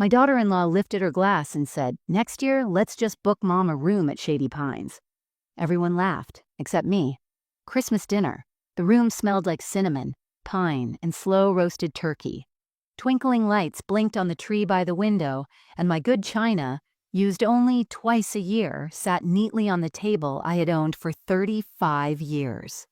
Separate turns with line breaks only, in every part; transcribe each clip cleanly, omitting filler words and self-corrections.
My daughter-in-law lifted her glass and said, "Next year, let's just book Mom a room at Shady Pines." Everyone laughed, except me. Christmas dinner. The room smelled like cinnamon, pine, and slow-roasted turkey. Twinkling lights blinked on the tree by the window, and my good china, used only twice a year, sat neatly on the table I had owned for 35 years.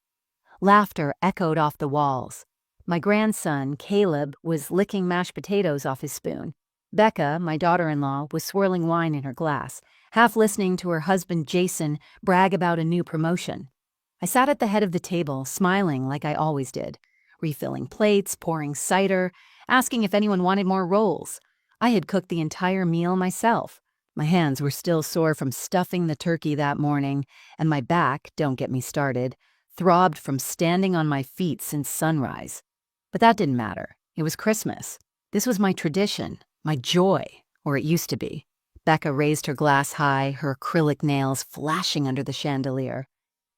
Laughter echoed off the walls. My grandson, Caleb, was licking mashed potatoes off his spoon. Becca, my daughter-in-law, was swirling wine in her glass, half listening to her husband Jason brag about a new promotion. I sat at the head of the table, smiling like I always did, refilling plates, pouring cider, asking if anyone wanted more rolls. I had cooked the entire meal myself. My hands were still sore from stuffing the turkey that morning, and my back, don't get me started, throbbed from standing on my feet since sunrise. But that didn't matter. It was Christmas. This was my tradition, my joy, or it used to be. Becca raised her glass high, her acrylic nails flashing under the chandelier.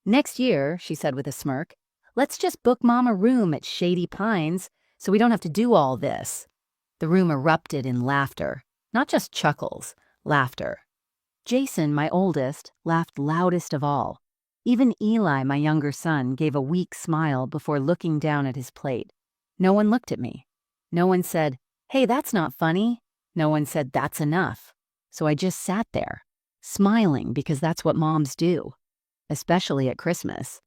"Next year," she said with a smirk, "let's just book Mom a room at Shady Pines so we don't have to do all this." The room erupted in laughter, not just chuckles, laughter. Jason, my oldest, laughed loudest of all. Even Eli, my younger son, gave a weak smile before looking down at his plate. No one looked at me. No one said, "Hey, that's not funny." No one said, "That's enough." So I just sat there, smiling because that's what moms do, especially at Christmas.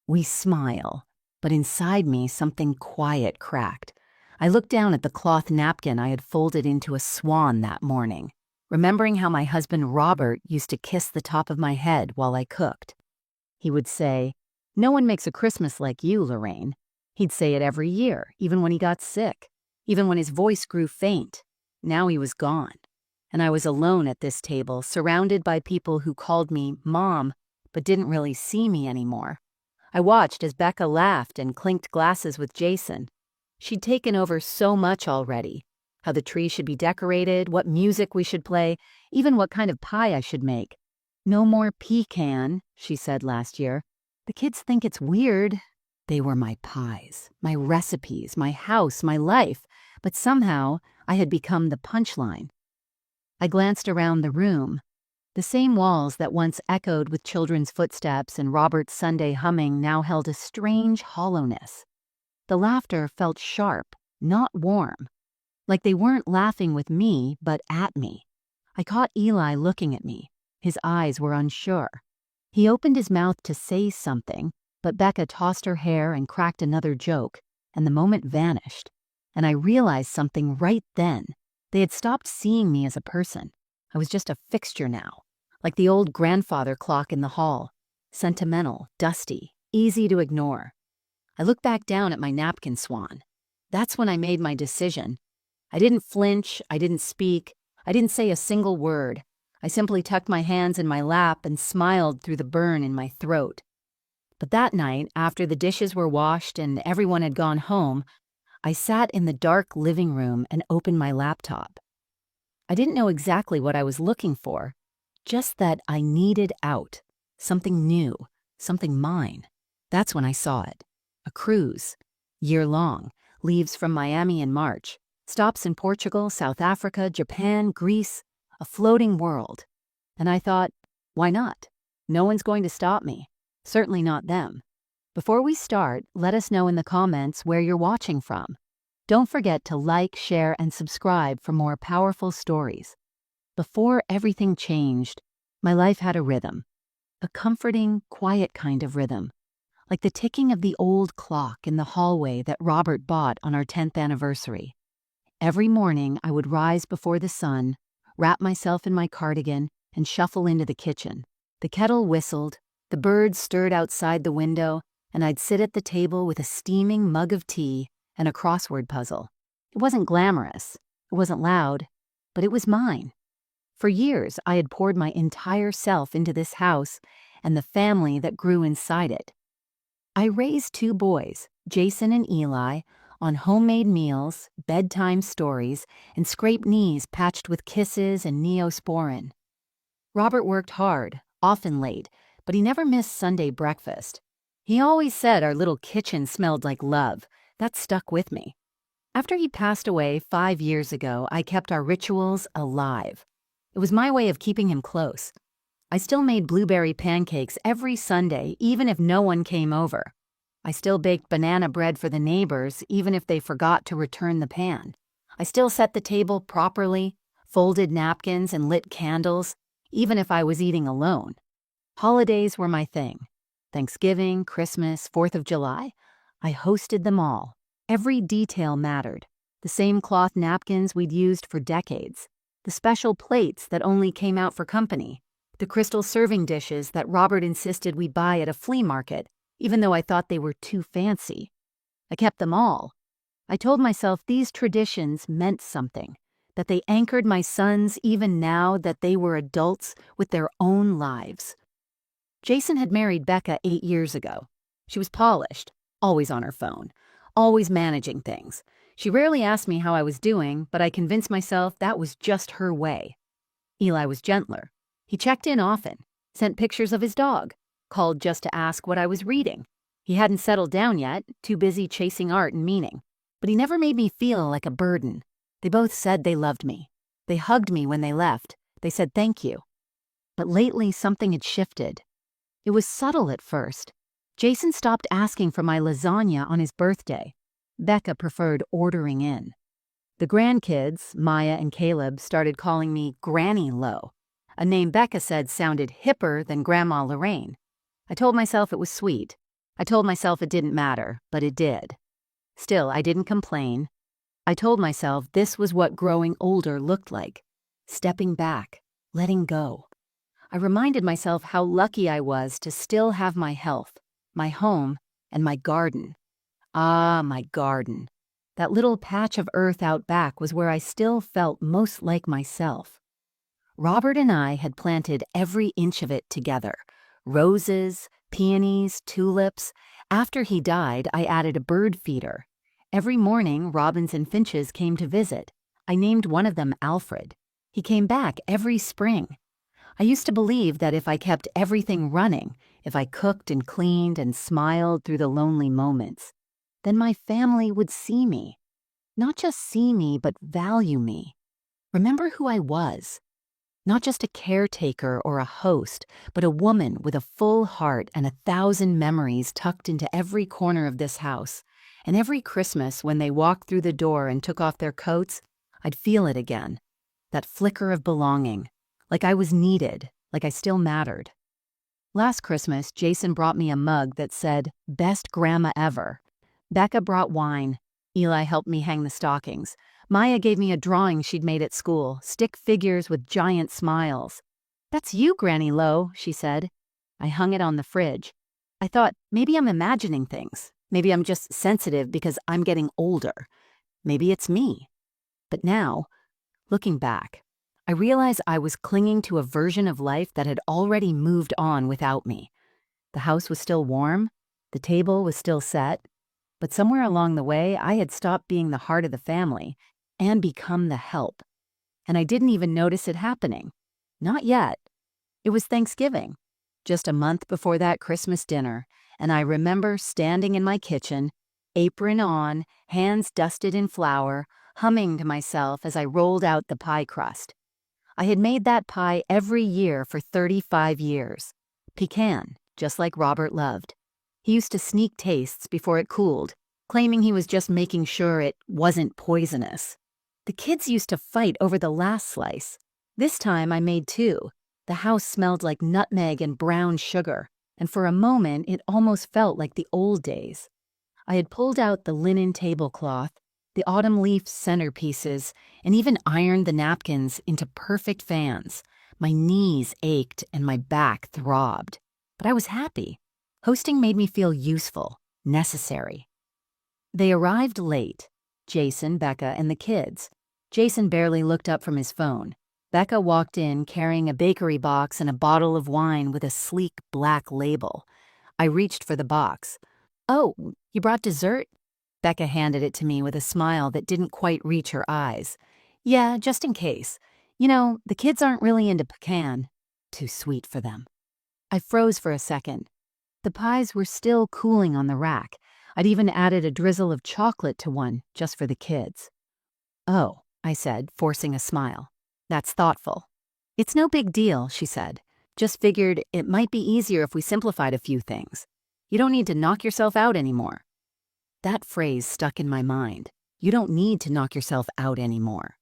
We smile, but inside me something quiet cracked. I looked down at the cloth napkin I had folded into a swan that morning, remembering how my husband Robert used to kiss the top of my head while I cooked. He would say, "No one makes a Christmas like you, Lorraine." He'd say it every year, even when he got sick, even when his voice grew faint. Now he was gone, and I was alone at this table, surrounded by people who called me Mom, but didn't really see me anymore. I watched as Becca laughed and clinked glasses with Jason. She'd taken over so much already. How the tree should be decorated, what music we should play, even what kind of pie I should make. "No more pecan," she said last year. "The kids think it's weird." They were my pies, my recipes, my house, my life, but somehow I had become the punchline. I glanced around the room. The same walls that once echoed with children's footsteps and Robert's Sunday humming now held a strange hollowness. The laughter felt sharp, not warm, like they weren't laughing with me, but at me. I caught Eli looking at me. His eyes were unsure. He opened his mouth to say something, but Becca tossed her hair and cracked another joke, and the moment vanished. And I realized something right then. They had stopped seeing me as a person. I was just a fixture now, like the old grandfather clock in the hall. Sentimental, dusty, easy to ignore. I looked back down at my napkin swan. That's when I made my decision. I didn't flinch, I didn't speak, I didn't say a single word. I simply tucked my hands in my lap and smiled through the burn in my throat. But that night, after the dishes were washed and everyone had gone home, I sat in the dark living room and opened my laptop. I didn't know exactly what I was looking for, just that I needed out, something new, something mine. That's when I saw it. A cruise, year-long, leaves from Miami in March, stops in Portugal, South Africa, Japan, Greece, a floating world. And I thought, why not? No one's going to stop me. Certainly not them. Before we start, let us know in the comments where you're watching from. Don't forget to like, share, and subscribe for more powerful stories. Before everything changed, my life had a rhythm. A comforting, quiet kind of rhythm. Like the ticking of the old clock in the hallway that Robert bought on our 10th anniversary. Every morning I would rise before the sun, wrap myself in my cardigan, and shuffle into the kitchen. The kettle whistled, the birds stirred outside the window, and I'd sit at the table with a steaming mug of tea and a crossword puzzle. It wasn't glamorous, it wasn't loud, but it was mine. For years, I had poured my entire self into this house and the family that grew inside it. I raised 2 boys, Jason and Eli, on homemade meals, bedtime stories, and scraped knees patched with kisses and Neosporin. Robert worked hard, often late, but he never missed Sunday breakfast. He always said our little kitchen smelled like love. That stuck with me. After he passed away 5 years ago, I kept our rituals alive. It was my way of keeping him close. I still made blueberry pancakes every Sunday, even if no one came over. I still baked banana bread for the neighbors, even if they forgot to return the pan. I still set the table properly, folded napkins, and lit candles, even if I was eating alone. Holidays were my thing. Thanksgiving, Christmas, 4th of July. I hosted them all. Every detail mattered. The same cloth napkins we'd used for decades. The special plates that only came out for company. The crystal serving dishes that Robert insisted we buy at a flea market, even though I thought they were too fancy. I kept them all. I told myself these traditions meant something, that they anchored my sons even now that they were adults with their own lives. Jason had married Becca 8 years ago. She was polished, always on her phone, always managing things. She rarely asked me how I was doing, but I convinced myself that was just her way. Eli was gentler. He checked in often, sent pictures of his dog, called just to ask what I was reading. He hadn't settled down yet, too busy chasing art and meaning. But he never made me feel like a burden. They both said they loved me. They hugged me when they left. They said thank you. But lately something had shifted. It was subtle at first. Jason stopped asking for my lasagna on his birthday. Becca preferred ordering in. The grandkids, Maya and Caleb, started calling me Granny Lo, a name Becca said sounded hipper than Grandma Lorraine. I told myself it was sweet. I told myself it didn't matter, but it did. Still, I didn't complain. I told myself this was what growing older looked like. Stepping back, letting go. I reminded myself how lucky I was to still have my health, my home, and my garden. Ah, my garden. That little patch of earth out back was where I still felt most like myself. Robert and I had planted every inch of it together. Roses, peonies, tulips. After he died, I added a bird feeder. Every morning, robins and finches came to visit. I named one of them Alfred. He came back every spring. I used to believe that if I kept everything running, if I cooked and cleaned and smiled through the lonely moments, then my family would see me. Not just see me, but value me. Remember who I was. Not just a caretaker or a host, but a woman with a full heart and 1,000 memories tucked into every corner of this house. And every Christmas, when they walked through the door and took off their coats, I'd feel it again. That flicker of belonging. Like I was needed, like I still mattered. Last Christmas, Jason brought me a mug that said, "Best Grandma Ever." Becca brought wine. Eli helped me hang the stockings. Maya gave me a drawing she'd made at school, stick figures with giant smiles. "That's you, Granny Lo," she said. I hung it on the fridge. I thought, maybe I'm imagining things. Maybe I'm just sensitive because I'm getting older. Maybe it's me. But now, looking back, I realize I was clinging to a version of life that had already moved on without me. The house was still warm, the table was still set, but somewhere along the way I had stopped being the heart of the family and become the help. And I didn't even notice it happening. Not yet. It was Thanksgiving, just a month before that Christmas dinner, and I remember standing in my kitchen, apron on, hands dusted in flour, humming to myself as I rolled out the pie crust. I had made that pie every year for 35 years. Pecan, just like Robert loved. He used to sneak tastes before it cooled, claiming he was just making sure it wasn't poisonous. The kids used to fight over the last slice. This time I made two. The house smelled like nutmeg and brown sugar, and for a moment it almost felt like the old days. I had pulled out the linen tablecloth, the autumn leaf centerpieces, and even ironed the napkins into perfect fans. My knees ached and my back throbbed. But I was happy. Hosting made me feel useful, necessary. They arrived late. Jason, Becca, and the kids. Jason barely looked up from his phone. Becca walked in carrying a bakery box and a bottle of wine with a sleek black label. I reached for the box. "Oh, you brought dessert?" Becca handed it to me with a smile that didn't quite reach her eyes. "Yeah, just in case. You know, the kids aren't really into pecan. Too sweet for them." I froze for a second. The pies were still cooling on the rack. I'd even added a drizzle of chocolate to one just for the kids. "Oh," I said, forcing a smile. "That's thoughtful." "It's no big deal," she said. "Just figured it might be easier if we simplified a few things. You don't need to knock yourself out anymore." That phrase stuck in my mind. You don't need to knock yourself out anymore.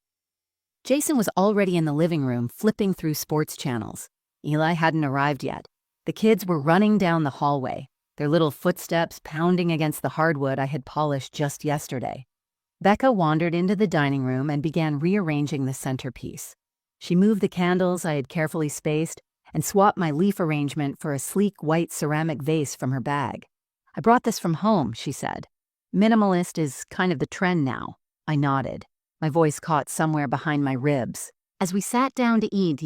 Jason was already in the living room flipping through sports channels. Eli hadn't arrived yet. The kids were running down the hallway, their little footsteps pounding against the hardwood I had polished just yesterday. Becca wandered into the dining room and began rearranging the centerpiece. She moved the candles I had carefully spaced and swapped my leaf arrangement for a sleek white ceramic vase from her bag. "I brought this from home," she said. "Minimalist is kind of the trend now." I nodded. My voice caught somewhere behind my ribs. As we sat down to eat,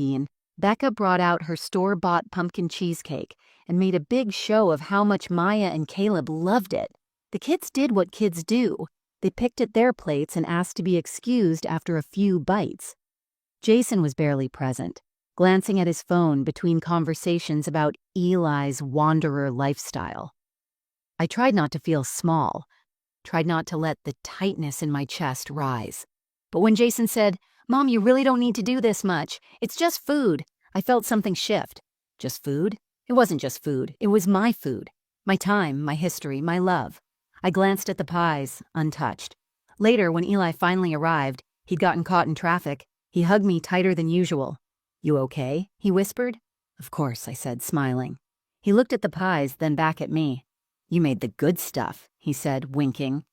Becca brought out her store-bought pumpkin cheesecake and made a big show of how much Maya and Caleb loved it. The kids did what kids do. They picked at their plates and asked to be excused after a few bites. Jason was barely present, glancing at his phone between conversations about Eli's wanderer lifestyle. I tried not to feel small, tried not to let the tightness in my chest rise. But when Jason said, "Mom, you really don't need to do this much. It's just food," I felt something shift. Just food? It wasn't just food. It was my food. My time, my history, my love. I glanced at the pies, untouched. Later, when Eli finally arrived, he'd gotten caught in traffic. He hugged me tighter than usual. "You okay?" he whispered. "Of course," I said, smiling. He looked at the pies, then back at me. "You made the good stuff," he said, winking.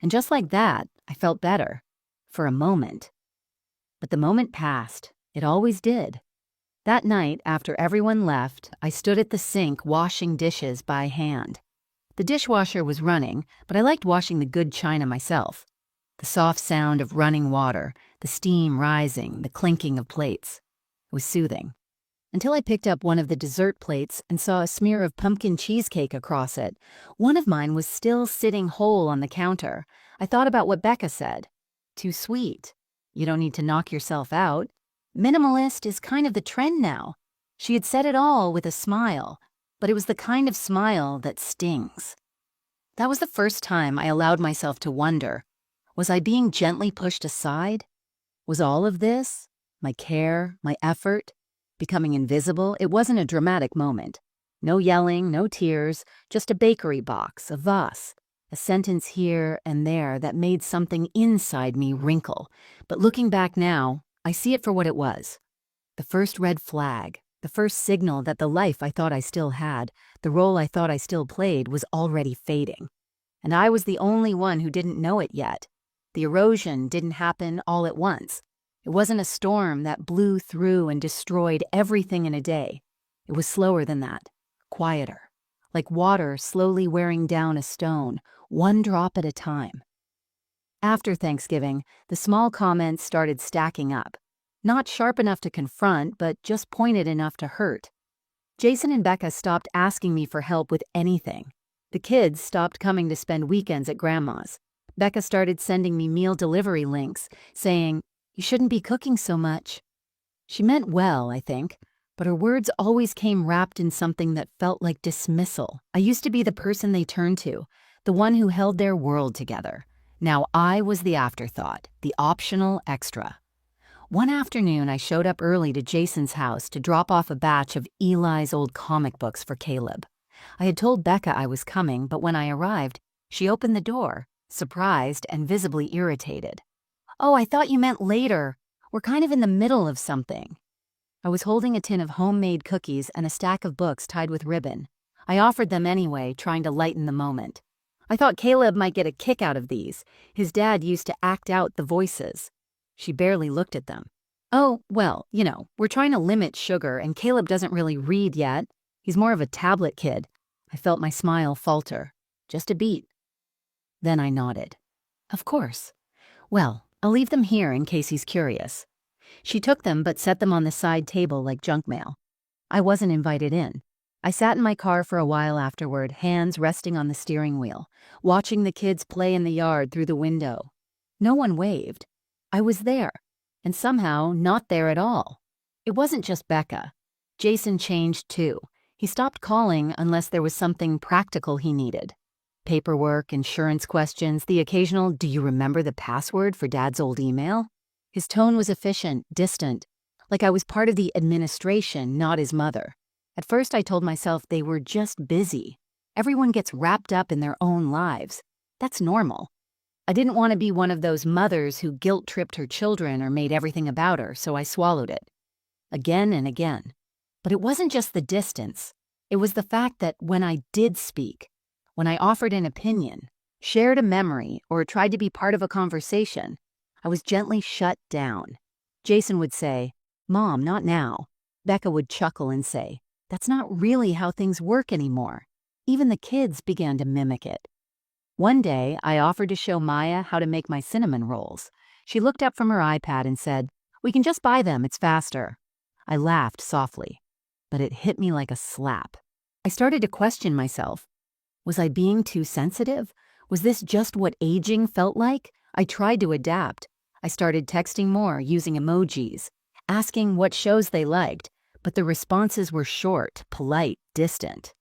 And just like that, I felt better. For a moment. But the moment passed. It always did. That night, after everyone left, I stood at the sink washing dishes by hand. The dishwasher was running, but I liked washing the good china myself. The soft sound of running water, the steam rising, the clinking of plates. It was soothing. Until I picked up one of the dessert plates and saw a smear of pumpkin cheesecake across it. One of mine was still sitting whole on the counter. I thought about what Becca said. Too sweet. You don't need to knock yourself out. Minimalist is kind of the trend now. She had said it all with a smile, but it was the kind of smile that stings. That was the first time I allowed myself to wonder, was I being gently pushed aside? Was all of this, my care, my effort, becoming invisible? It wasn't a dramatic moment. No yelling, no tears, just a bakery box, a vase, a sentence here and there that made something inside me wrinkle. But looking back now, I see it for what it was. The first red flag, the first signal that the life I thought I still had, the role I thought I still played, was already fading. And I was the only one who didn't know it yet. The erosion didn't happen all at once. It wasn't a storm that blew through and destroyed everything in a day. It was slower than that, quieter, like water slowly wearing down a stone, one drop at a time. After Thanksgiving, the small comments started stacking up. Not sharp enough to confront, but just pointed enough to hurt. Jason and Becca stopped asking me for help with anything. The kids stopped coming to spend weekends at Grandma's. Becca started sending me meal delivery links, saying, "You shouldn't be cooking so much." She meant well, I think, but her words always came wrapped in something that felt like dismissal. I used to be the person they turned to, the one who held their world together. Now I was the afterthought, the optional extra. One afternoon, I showed up early to Jason's house to drop off a batch of Eli's old comic books for Caleb. I had told Becca I was coming, but when I arrived, she opened the door, surprised and visibly irritated. "Oh, I thought you meant later. We're kind of in the middle of something." I was holding a tin of homemade cookies and a stack of books tied with ribbon. I offered them anyway, trying to lighten the moment. I thought Caleb might get a kick out of these. His dad used to act out the voices. She barely looked at them. "Oh, well, we're trying to limit sugar, and Caleb doesn't really read yet. He's more of a tablet kid." I felt my smile falter. Just a beat. Then I nodded. "Of course. Well, I'll leave them here in case he's curious." She took them but set them on the side table like junk mail. I wasn't invited in. I sat in my car for a while afterward, hands resting on the steering wheel, watching the kids play in the yard through the window. No one waved. I was there, and somehow not there at all. It wasn't just Becca. Jason changed too. He stopped calling unless there was something practical he needed. Paperwork, insurance questions, the occasional, "Do you remember the password for Dad's old email?" His tone was efficient, distant, like I was part of the administration, not his mother. At first, I told myself they were just busy. Everyone gets wrapped up in their own lives. That's normal. I didn't want to be one of those mothers who guilt-tripped her children or made everything about her, so I swallowed it. Again and again. But it wasn't just the distance. It was the fact that when I did speak, when I offered an opinion, shared a memory, or tried to be part of a conversation, I was gently shut down. Jason would say, "Mom, not now." Becca would chuckle and say, "That's not really how things work anymore." Even the kids began to mimic it. One day, I offered to show Maya how to make my cinnamon rolls. She looked up from her iPad and said, "We can just buy them, it's faster." I laughed softly, but it hit me like a slap. I started to question myself. Was I being too sensitive? Was this just what aging felt like? I tried to adapt. I started texting more, using emojis, asking what shows they liked, but the responses were short, polite, distant.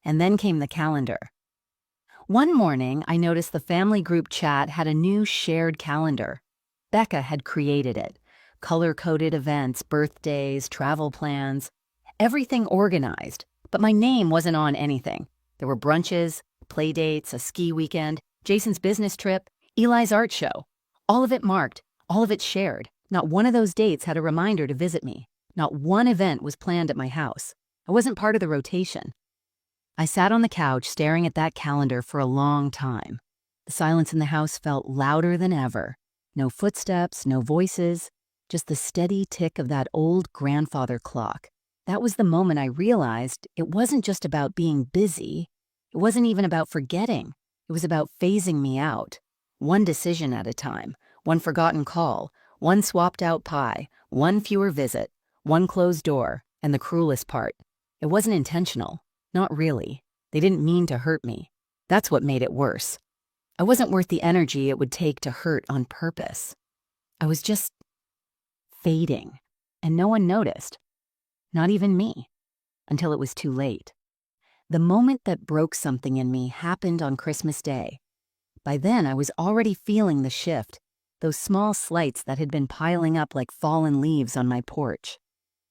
And then came the calendar. One morning, I noticed the family group chat had a new shared calendar. Becca had created it. Color-coded events, birthdays, travel plans, everything organized, but my name wasn't on anything. There were brunches, play dates, a ski weekend, Jason's business trip, Eli's art show. All of it marked, all of it shared. Not one of those dates had a reminder to visit me. Not one event was planned at my house. I wasn't part of the rotation. I sat on the couch staring at that calendar for a long time. The silence in the house felt louder than ever. No footsteps, no voices, just the steady tick of that old grandfather clock. That was the moment I realized it wasn't just about being busy. It wasn't even about forgetting. It was about phasing me out. One decision at a time, one forgotten call, one swapped out pie, one fewer visit, one closed door, and the cruelest part, it wasn't intentional. Not really. They didn't mean to hurt me. That's what made it worse. I wasn't worth the energy it would take to hurt on purpose. I was just fading, and no one noticed. Not even me. Until it was too late. The moment that broke something in me happened on Christmas Day. By then, I was already feeling the shift, those small slights that had been piling up like fallen leaves on my porch.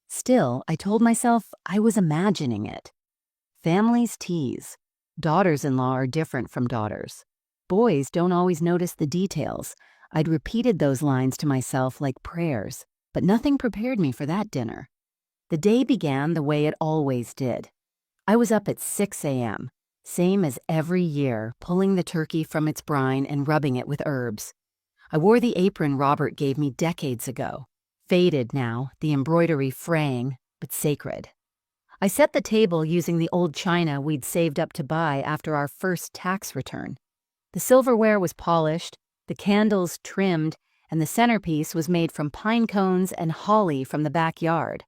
Still, I told myself I was imagining it. Families tease. Daughters-in-law are different from daughters. Boys don't always notice the details. I'd repeated those lines to myself like prayers, but nothing prepared me for that dinner. The day began the way it always did. I was up at 6 a.m., same as every year, pulling the turkey from its brine and rubbing it with herbs. I wore the apron Robert gave me decades ago. Faded now, the embroidery fraying, but sacred. I set the table using the old china we'd saved up to buy after our first tax return. The silverware was polished, the candles trimmed, and the centerpiece was made from pine cones and holly from the backyard.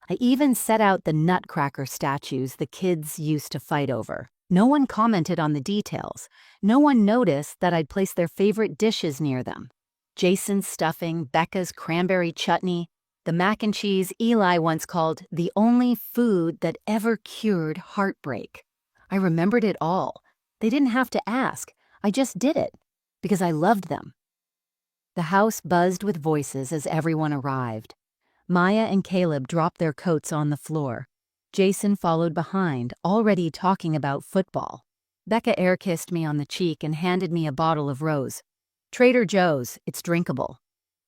I even set out the nutcracker statues the kids used to fight over. No one commented on the details. No one noticed that I'd placed their favorite dishes near them. Jason's stuffing, Becca's cranberry chutney, the mac and cheese Eli once called the only food that ever cured heartbreak. I remembered it all. They didn't have to ask. I just did it, because I loved them. The house buzzed with voices as everyone arrived. Maya and Caleb dropped their coats on the floor. Jason followed behind, already talking about football. Becca air-kissed me on the cheek and handed me a bottle of rose. "Trader Joe's, it's drinkable."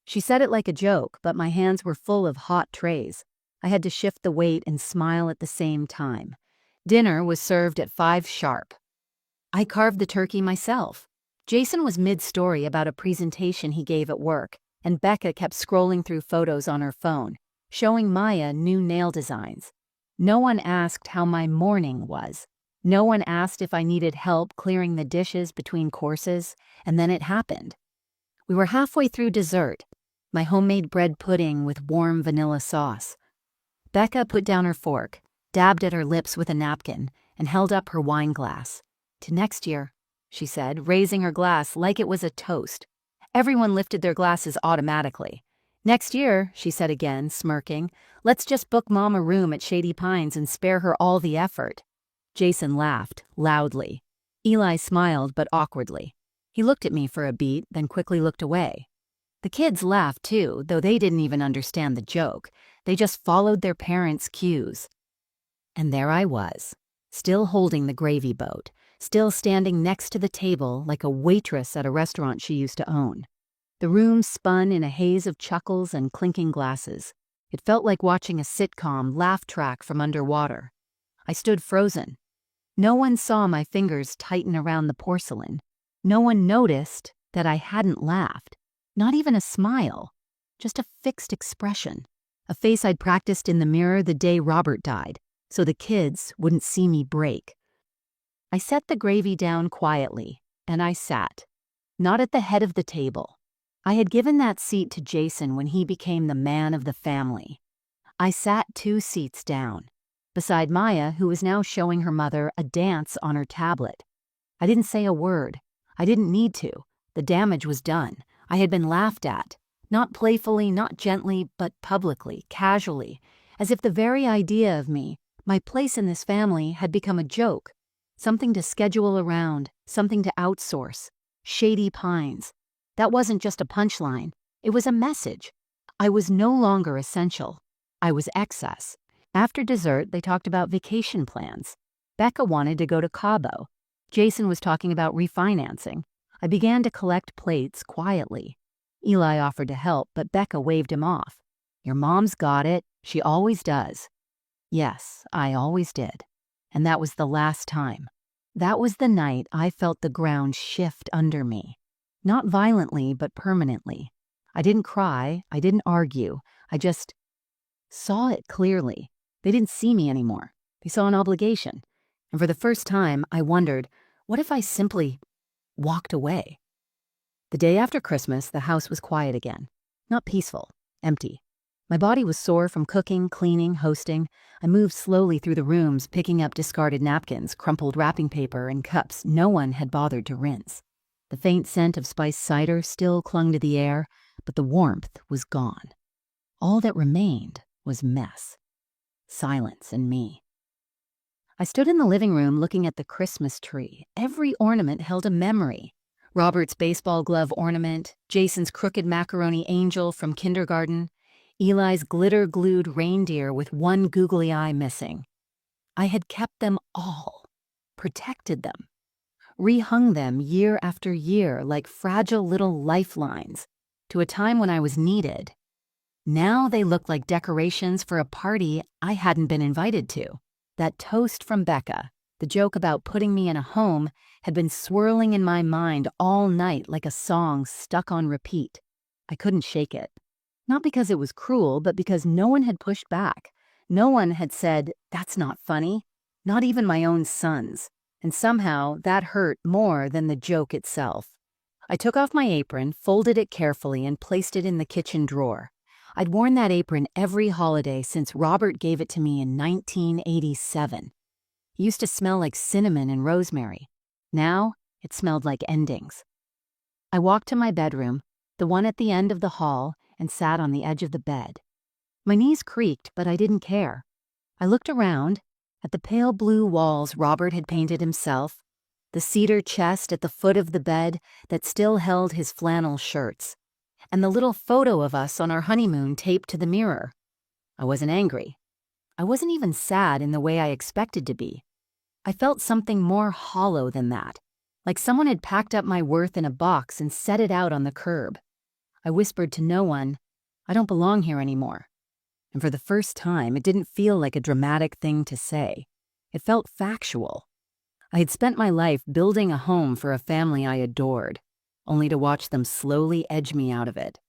She said it like a joke, but my hands were full of hot trays. I had to shift the weight and smile at the same time. Dinner was served at 5 sharp. I carved the turkey myself. Jason was mid-story about a presentation he gave at work, and Becca kept scrolling through photos on her phone, showing Maya new nail designs. No one asked how my morning was. No one asked if I needed help clearing the dishes between courses, and then it happened. We were halfway through dessert, my homemade bread pudding with warm vanilla sauce. Becca put down her fork, dabbed at her lips with a napkin, and held up her wine glass. "To next year," she said, raising her glass like it was a toast. Everyone lifted their glasses automatically. "Next year," she said again, smirking, "let's just book Mom a room at Shady Pines and spare her all the effort." Jason laughed, loudly. Eli smiled, but awkwardly. He looked at me for a beat, then quickly looked away. The kids laughed too, though they didn't even understand the joke. They just followed their parents' cues. And there I was, still holding the gravy boat, still standing next to the table like a waitress at a restaurant she used to own. The room spun in a haze of chuckles and clinking glasses. It felt like watching a sitcom laugh track from underwater. I stood frozen. No one saw my fingers tighten around the porcelain. No one noticed that I hadn't laughed. Not even a smile. Just a fixed expression. A face I'd practiced in the mirror the day Robert died, so the kids wouldn't see me break. I set the gravy down quietly, and I sat. Not at the head of the table. I had given that seat to Jason when he became the man of the family. I sat 2 seats down, beside Maya, who was now showing her mother a dance on her tablet. I didn't say a word. I didn't need to. The damage was done. I had been laughed at. Not playfully, not gently, but publicly, casually, as if the very idea of me, my place in this family, had become a joke. Something to schedule around, something to outsource. Shady Pines. That wasn't just a punchline. It was a message. I was no longer essential. I was excess. After dessert, they talked about vacation plans. Becca wanted to go to Cabo. Jason was talking about refinancing. I began to collect plates quietly. Eli offered to help, but Becca waved him off. Your mom's got it. She always does. Yes, I always did. And that was the last time. That was the night I felt the ground shift under me. Not violently, but permanently. I didn't cry. I didn't argue. I just saw it clearly. They didn't see me anymore. They saw an obligation. And for the first time, I wondered, what if I simply walked away? The day after Christmas, the house was quiet again. Not peaceful, empty. My body was sore from cooking, cleaning, hosting. I moved slowly through the rooms, picking up discarded napkins, crumpled wrapping paper, and cups no one had bothered to rinse. The faint scent of spiced cider still clung to the air, but the warmth was gone. All that remained was mess. Silence and me. I stood in the living room looking at the Christmas tree. Every ornament held a memory. Robert's baseball glove ornament, Jason's crooked macaroni angel from kindergarten, Eli's glitter-glued reindeer with one googly eye missing. I had kept them all, protected them, rehung them year after year like fragile little lifelines to a time when I was needed. Now they looked like decorations for a party I hadn't been invited to. That toast from Becca, the joke about putting me in a home, had been swirling in my mind all night like a song stuck on repeat. I couldn't shake it. Not because it was cruel, but because no one had pushed back. No one had said, "That's not funny." Not even my own sons. And somehow that hurt more than the joke itself. I took off my apron, folded it carefully, and placed it in the kitchen drawer. I'd worn that apron every holiday since Robert gave it to me in 1987. It used to smell like cinnamon and rosemary. Now, it smelled like endings. I walked to my bedroom, the one at the end of the hall, and sat on the edge of the bed. My knees creaked, but I didn't care. I looked around, at the pale blue walls Robert had painted himself, the cedar chest at the foot of the bed that still held his flannel shirts, and the little photo of us on our honeymoon taped to the mirror. I wasn't angry. I wasn't even sad in the way I expected to be. I felt something more hollow than that, like someone had packed up my worth in a box and set it out on the curb. I whispered to no one, "I don't belong here anymore." And for the first time, it didn't feel like a dramatic thing to say. It felt factual. I had spent my life building a home for a family I adored, only to watch them slowly edge me out of it.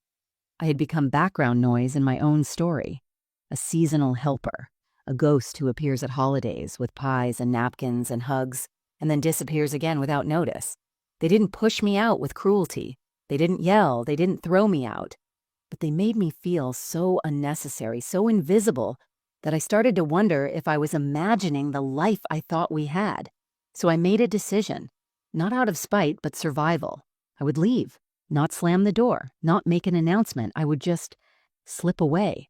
I had become background noise in my own story, a seasonal helper, a ghost who appears at holidays with pies and napkins and hugs, and then disappears again without notice. They didn't push me out with cruelty. They didn't yell. They didn't throw me out. But they made me feel so unnecessary, so invisible, that I started to wonder if I was imagining the life I thought we had. So I made a decision, not out of spite, but survival. I would leave, not slam the door, not make an announcement. I would just slip away,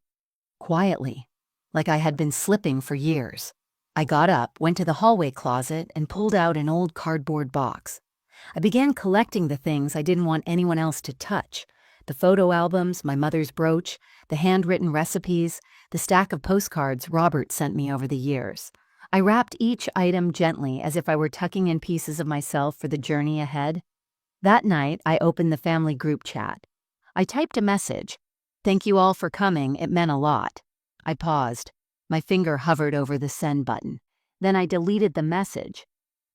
quietly, like I had been slipping for years. I got up, went to the hallway closet, and pulled out an old cardboard box. I began collecting the things I didn't want anyone else to touch. The photo albums, my mother's brooch, the handwritten recipes, the stack of postcards Robert sent me over the years. I wrapped each item gently as if I were tucking in pieces of myself for the journey ahead. That night, I opened the family group chat. I typed a message. "Thank you all for coming, it meant a lot." I paused. My finger hovered over the send button. Then I deleted the message.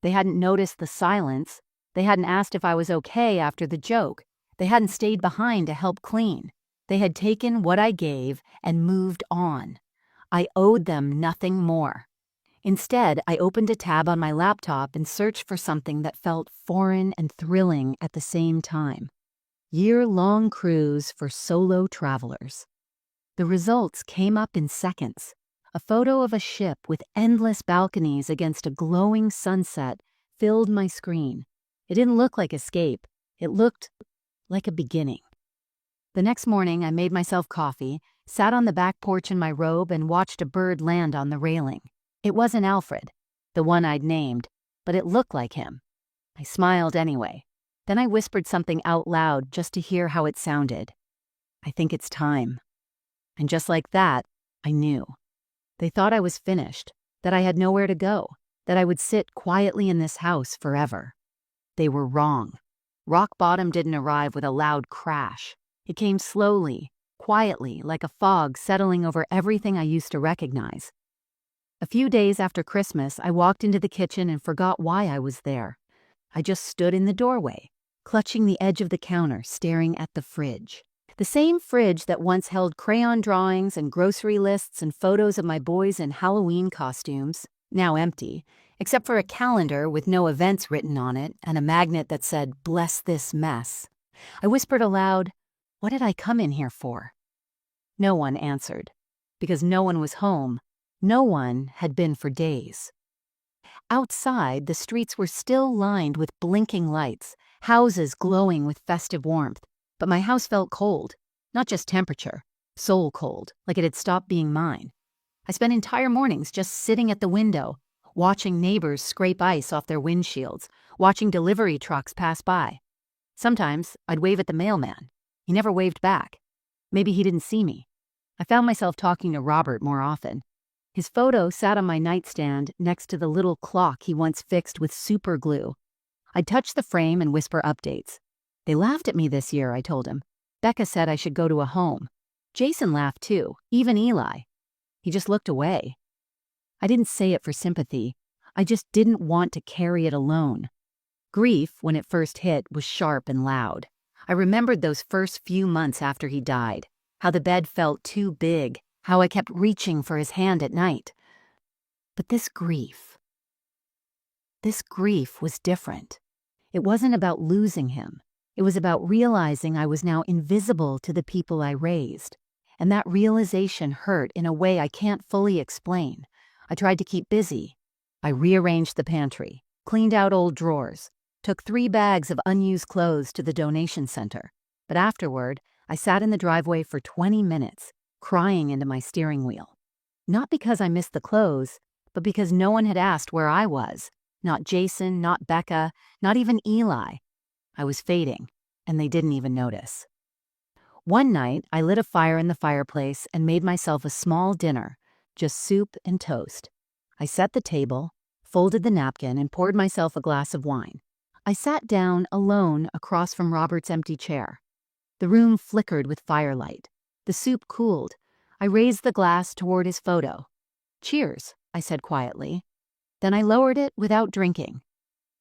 They hadn't noticed the silence. They hadn't asked if I was okay after the joke. They hadn't stayed behind to help clean. They had taken what I gave and moved on. I owed them nothing more. Instead, I opened a tab on my laptop and searched for something that felt foreign and thrilling at the same time. Year-long cruise for solo travelers. The results came up in seconds. A photo of a ship with endless balconies against a glowing sunset filled my screen. It didn't look like escape. It looked like a beginning. The next morning, I made myself coffee, sat on the back porch in my robe, and watched a bird land on the railing. It wasn't Alfred, the one I'd named, but it looked like him. I smiled anyway. Then I whispered something out loud just to hear how it sounded. "I think it's time." And just like that, I knew. They thought I was finished, that I had nowhere to go, that I would sit quietly in this house forever. They were wrong. Rock bottom didn't arrive with a loud crash. It came slowly, quietly, like a fog settling over everything I used to recognize. A few days after Christmas, I walked into the kitchen and forgot why I was there. I just stood in the doorway, clutching the edge of the counter, staring at the fridge. The same fridge that once held crayon drawings and grocery lists and photos of my boys in Halloween costumes, now empty, except for a calendar with no events written on it and a magnet that said, "Bless this mess." I whispered aloud, "What did I come in here for?" No one answered, because no one was home. No one had been for days. Outside, the streets were still lined with blinking lights, houses glowing with festive warmth. But my house felt cold, not just temperature, soul cold, like it had stopped being mine. I spent entire mornings just sitting at the window, watching neighbors scrape ice off their windshields, watching delivery trucks pass by. Sometimes I'd wave at the mailman. He never waved back. Maybe he didn't see me. I found myself talking to Robert more often. His photo sat on my nightstand next to the little clock he once fixed with super glue. I'd touch the frame and whisper updates. "They laughed at me this year," I told him. "Becca said I should go to a home. Jason laughed too, even Eli. He just looked away." I didn't say it for sympathy. I just didn't want to carry it alone. Grief, when it first hit, was sharp and loud. I remembered those first few months after he died, how the bed felt too big, how I kept reaching for his hand at night. But this grief was different. It wasn't about losing him. It was about realizing I was now invisible to the people I raised. And that realization hurt in a way I can't fully explain. I tried to keep busy. I rearranged the pantry, cleaned out old drawers, took 3 bags of unused clothes to the donation center. But afterward, I sat in the driveway for 20 minutes, crying into my steering wheel. Not because I missed the clothes, but because no one had asked where I was. Not Jason, not Becca, not even Eli. I was fading, and they didn't even notice. One night, I lit a fire in the fireplace and made myself a small dinner, just soup and toast. I set the table, folded the napkin, and poured myself a glass of wine. I sat down alone across from Robert's empty chair. The room flickered with firelight. The soup cooled. I raised the glass toward his photo. "Cheers," I said quietly. Then I lowered it without drinking.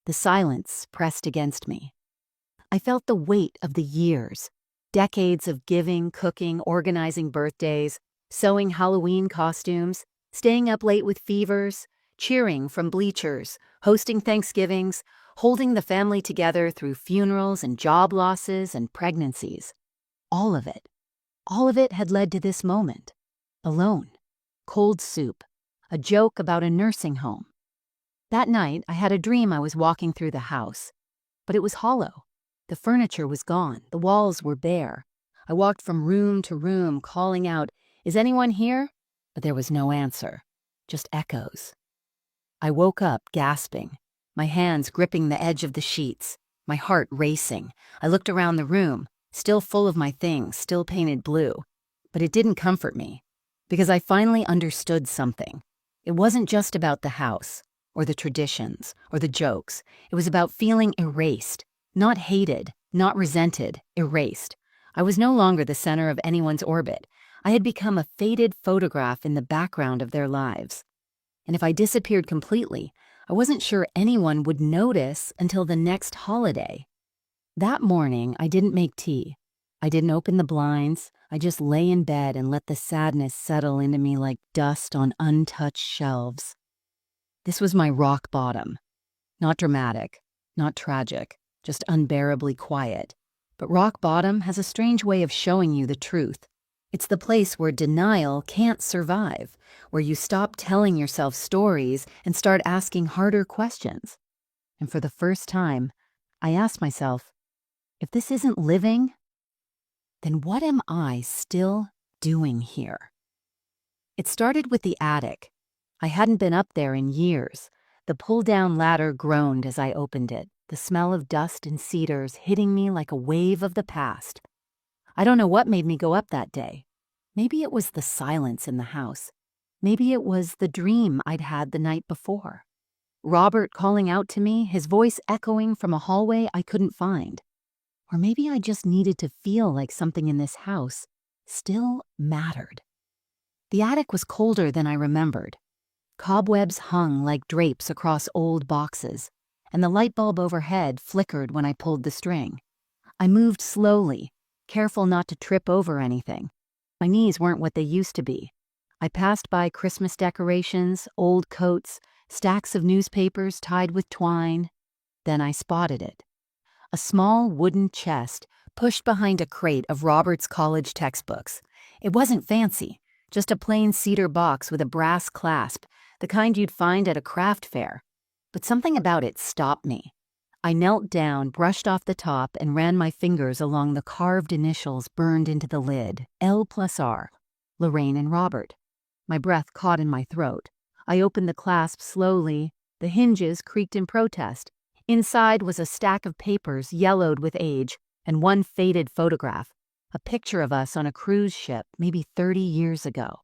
The silence pressed against me. I felt the weight of the years, decades of giving, cooking, organizing birthdays, sewing Halloween costumes, staying up late with fevers, cheering from bleachers, hosting Thanksgivings, holding the family together through funerals and job losses and pregnancies. All of it had led to this moment. Alone. Cold soup. A joke about a nursing home. That night, I had a dream I was walking through the house. But it was hollow. The furniture was gone. The walls were bare. I walked from room to room, calling out, "Is anyone here?" But there was no answer. Just echoes. I woke up gasping, my hands gripping the edge of the sheets, my heart racing. I looked around the room, still full of my things, still painted blue. But it didn't comfort me, because I finally understood something. It wasn't just about the house, or the traditions, or the jokes. It was about feeling erased, not hated, not resented, erased. I was no longer the center of anyone's orbit. I had become a faded photograph in the background of their lives. And if I disappeared completely, I wasn't sure anyone would notice until the next holiday. That morning, I didn't make tea. I didn't open the blinds. I just lay in bed and let the sadness settle into me like dust on untouched shelves. This was my rock bottom. Not dramatic, not tragic, just unbearably quiet. But rock bottom has a strange way of showing you the truth. It's the place where denial can't survive, where you stop telling yourself stories and start asking harder questions. And for the first time, I asked myself, if this isn't living, then what am I still doing here? It started with the attic. I hadn't been up there in years. The pull-down ladder groaned as I opened it, the smell of dust and cedars hitting me like a wave of the past. I don't know what made me go up that day. Maybe it was the silence in the house. Maybe it was the dream I'd had the night before. Robert calling out to me, his voice echoing from a hallway I couldn't find. Or maybe I just needed to feel like something in this house still mattered. The attic was colder than I remembered. Cobwebs hung like drapes across old boxes, and the light bulb overhead flickered when I pulled the string. I moved slowly, careful not to trip over anything. My knees weren't what they used to be. I passed by Christmas decorations, old coats, stacks of newspapers tied with twine. Then I spotted it. A small wooden chest pushed behind a crate of Robert's college textbooks. It wasn't fancy, just a plain cedar box with a brass clasp, the kind you'd find at a craft fair. But something about it stopped me. I knelt down, brushed off the top, and ran my fingers along the carved initials burned into the lid, L+R, Lorraine and Robert. My breath caught in my throat. I opened the clasp slowly. The hinges creaked in protest. Inside was a stack of papers yellowed with age and one faded photograph, a picture of us on a cruise ship maybe 30 years ago.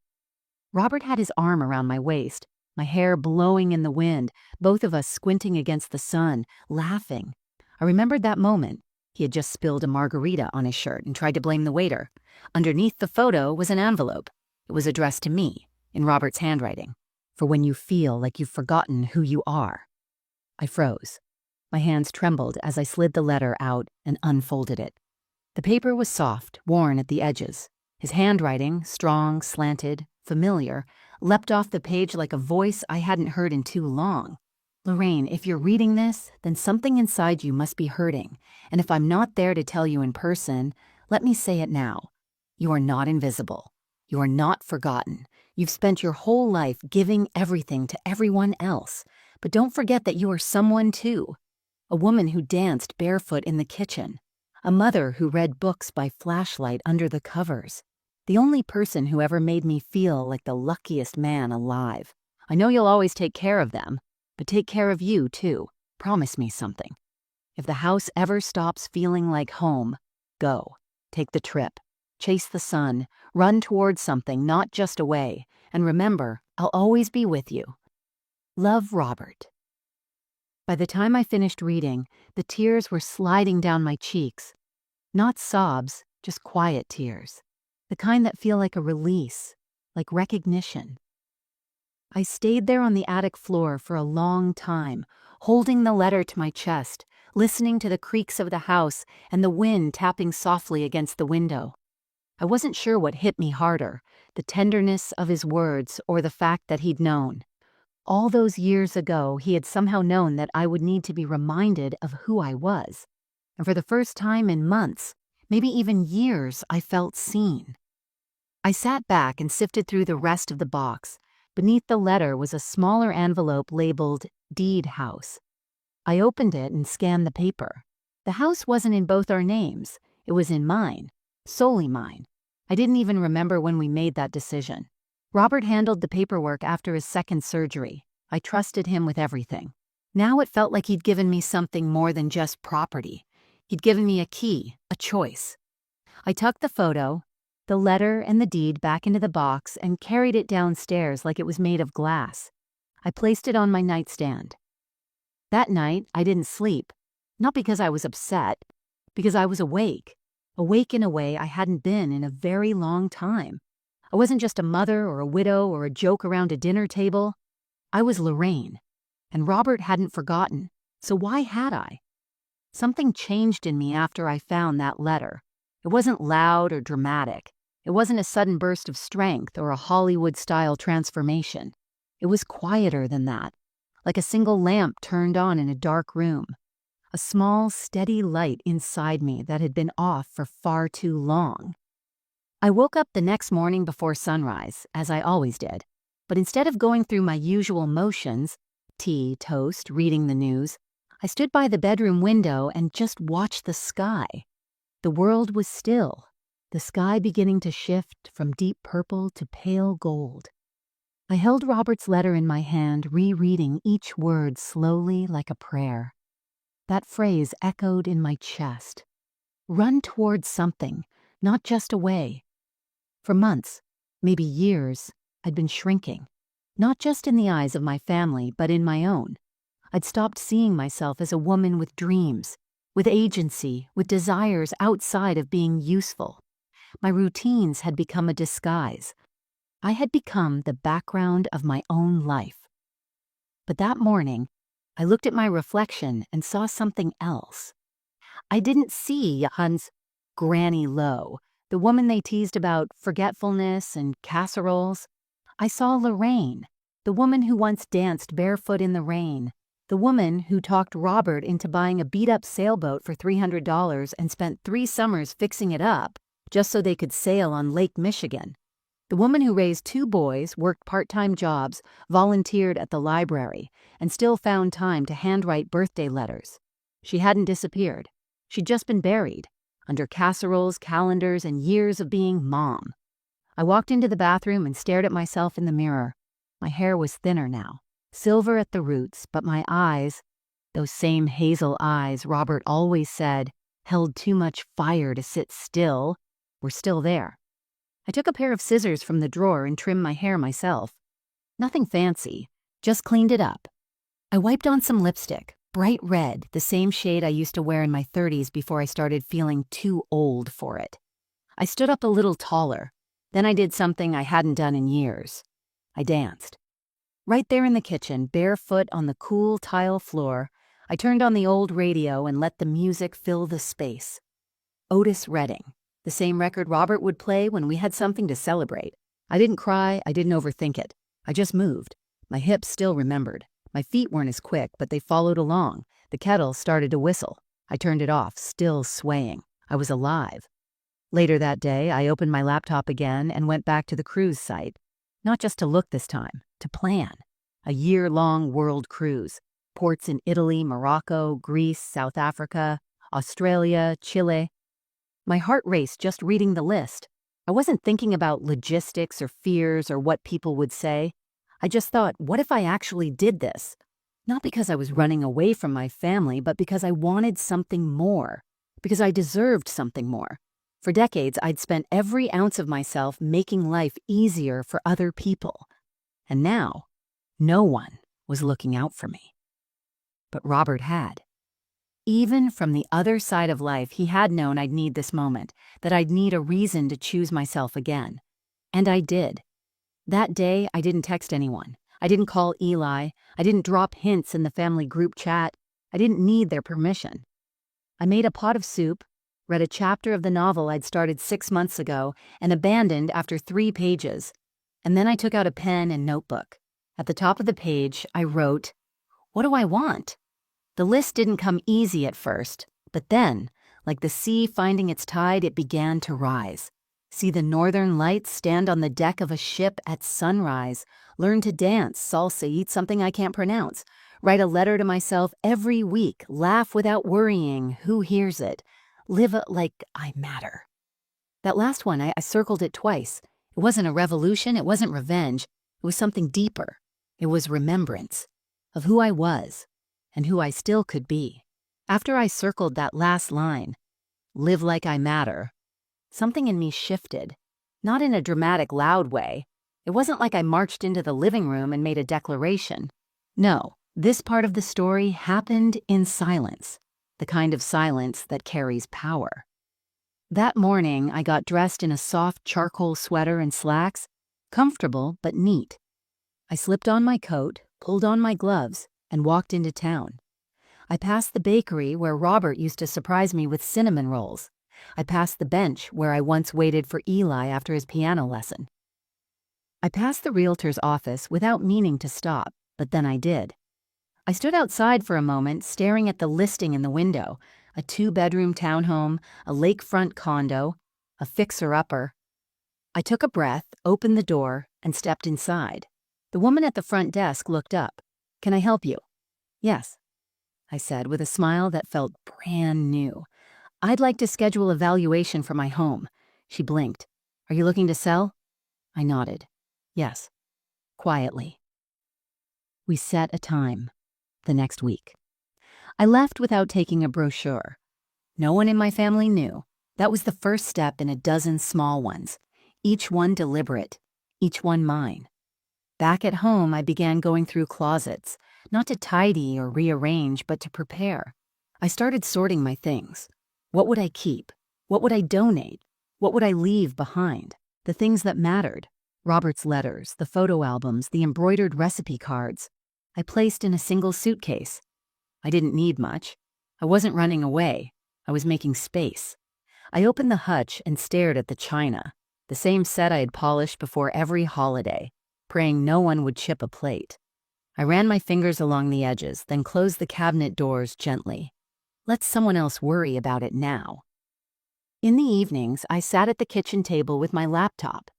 Robert had his arm around my waist, my hair blowing in the wind, both of us squinting against the sun, laughing. I remembered that moment. He had just spilled a margarita on his shirt and tried to blame the waiter. Underneath the photo was an envelope. It was addressed to me, in Robert's handwriting, for when you feel like you've forgotten who you are. I froze. My hands trembled as I slid the letter out and unfolded it. The paper was soft, worn at the edges. His handwriting, strong, slanted, familiar, leapt off the page like a voice I hadn't heard in too long. Lorraine, if you're reading this, then something inside you must be hurting. And if I'm not there to tell you in person, let me say it now. You are not invisible. You are not forgotten. You've spent your whole life giving everything to everyone else. But don't forget that you are someone too. A woman who danced barefoot in the kitchen. A mother who read books by flashlight under the covers. The only person who ever made me feel like the luckiest man alive. I know you'll always take care of them, but take care of you too. Promise me something. If the house ever stops feeling like home, go. Take the trip. Chase the sun. Run towards something, not just away. And remember, I'll always be with you. Love, Robert. By the time I finished reading, the tears were sliding down my cheeks. Not sobs, just quiet tears. The kind that feel like a release, like recognition. I stayed there on the attic floor for a long time, holding the letter to my chest, listening to the creaks of the house and the wind tapping softly against the window. I wasn't sure what hit me harder, the tenderness of his words or the fact that he'd known. All those years ago, he had somehow known that I would need to be reminded of who I was. And for the first time in months, maybe even years, I felt seen. I sat back and sifted through the rest of the box. Beneath the letter was a smaller envelope labeled Deed House. I opened it and scanned the paper. The house wasn't in both our names. It was in mine, solely mine. I didn't even remember when we made that decision. Robert handled the paperwork after his second surgery. I trusted him with everything. Now it felt like he'd given me something more than just property. He'd given me a key, a choice. I tucked the photo, the letter and the deed back into the box and carried it downstairs like it was made of glass. I placed it on my nightstand. That night, I didn't sleep, not because I was upset, because I was awake in a way I hadn't been in a very long time. I wasn't just a mother or a widow or a joke around a dinner table. I was Lorraine, and Robert hadn't forgotten, so why had I? Something changed in me after I found that letter. It wasn't loud or dramatic. It wasn't a sudden burst of strength or a Hollywood-style transformation. It was quieter than that, like a single lamp turned on in a dark room. A small, steady light inside me that had been off for far too long. I woke up the next morning before sunrise, as I always did, but instead of going through my usual motions, tea, toast, reading the news, I stood by the bedroom window and just watched the sky. The world was still, the sky beginning to shift from deep purple to pale gold. I held Robert's letter in my hand, rereading each word slowly like a prayer. That phrase echoed in my chest. Run towards something, not just away. For months, maybe years, I'd been shrinking, not just in the eyes of my family, but in my own. I'd stopped seeing myself as a woman with dreams, with agency, with desires outside of being useful. My routines had become a disguise. I had become the background of my own life. But that morning, I looked at my reflection and saw something else. I didn't see Johan's Granny Lowe, the woman they teased about forgetfulness and casseroles. I saw Lorraine, the woman who once danced barefoot in the rain, the woman who talked Robert into buying a beat-up sailboat for $300 and spent 3 summers fixing it up just so they could sail on Lake Michigan. The woman who raised 2 boys, worked part-time jobs, volunteered at the library, and still found time to handwrite birthday letters. She hadn't disappeared. She'd just been buried, under casseroles, calendars, and years of being mom. I walked into the bathroom and stared at myself in the mirror. My hair was thinner now, silver at the roots, but my eyes, those same hazel eyes Robert always said held too much fire to sit still, were still there. I took a pair of scissors from the drawer and trimmed my hair myself. Nothing fancy, just cleaned it up. I wiped on some lipstick, bright red, the same shade I used to wear in my 30s before I started feeling too old for it. I stood up a little taller. Then I did something I hadn't done in years. I danced. Right there in the kitchen, barefoot on the cool tile floor, I turned on the old radio and let the music fill the space. Otis Redding, the same record Robert would play when we had something to celebrate. I didn't cry, I didn't overthink it. I just moved. My hips still remembered. My feet weren't as quick, but they followed along. The kettle started to whistle. I turned it off, still swaying. I was alive. Later that day, I opened my laptop again and went back to the cruise site. Not just to look this time, to plan. A year-long world cruise. Ports in Italy, Morocco, Greece, South Africa, Australia, Chile. My heart raced just reading the list. I wasn't thinking about logistics or fears or what people would say. I just thought, what if I actually did this? Not because I was running away from my family, but because I wanted something more. Because I deserved something more. For decades, I'd spent every ounce of myself making life easier for other people. And now, no one was looking out for me. But Robert had. Even from the other side of life, he had known I'd need this moment, that I'd need a reason to choose myself again. And I did. That day, I didn't text anyone. I didn't call Eli. I didn't drop hints in the family group chat. I didn't need their permission. I made a pot of soup, read a chapter of the novel I'd started 6 months ago and abandoned after 3 pages. And then I took out a pen and notebook. At the top of the page, I wrote, "What do I want?" The list didn't come easy at first, but then, like the sea finding its tide, it began to rise. See the northern lights, stand on the deck of a ship at sunrise, learn to dance, salsa, eat something I can't pronounce, write a letter to myself every week, laugh without worrying who hears it, live like I matter. That last one, I circled it twice. It wasn't a revolution, it wasn't revenge, it was something deeper. It was remembrance of who I was and who I still could be. After I circled that last line, live like I matter, something in me shifted, not in a dramatic, loud way. It wasn't like I marched into the living room and made a declaration. No, this part of the story happened in silence, the kind of silence that carries power. That morning, I got dressed in a soft charcoal sweater and slacks, comfortable but neat. I slipped on my coat, pulled on my gloves, and walked into town. I passed the bakery where Robert used to surprise me with cinnamon rolls. I passed the bench where I once waited for Eli after his piano lesson. I passed the realtor's office without meaning to stop, but then I did. I stood outside for a moment, staring at the listing in the window, a 2-bedroom townhome, a lakefront condo, a fixer-upper. I took a breath, opened the door, and stepped inside. The woman at the front desk looked up. "Can I help you?" "Yes," I said with a smile that felt brand new. "I'd like to schedule a valuation for my home." She blinked. "Are you looking to sell?" I nodded. "Yes," quietly. We set a time. The next week. I left without taking a brochure. No one in my family knew. That was the first step in a dozen small ones, each one deliberate, each one mine. Back at home, I began going through closets, not to tidy or rearrange, but to prepare. I started sorting my things. What would I keep? What would I donate? What would I leave behind? The things that mattered. Robert's letters, the photo albums, the embroidered recipe cards. I placed in a single suitcase. I didn't need much. I wasn't running away. I was making space. I opened the hutch and stared at the china, the same set I had polished before every holiday, praying no one would chip a plate. I ran my fingers along the edges, then closed the cabinet doors gently. Let someone else worry about it now. In the evenings, I sat at the kitchen table with my laptop.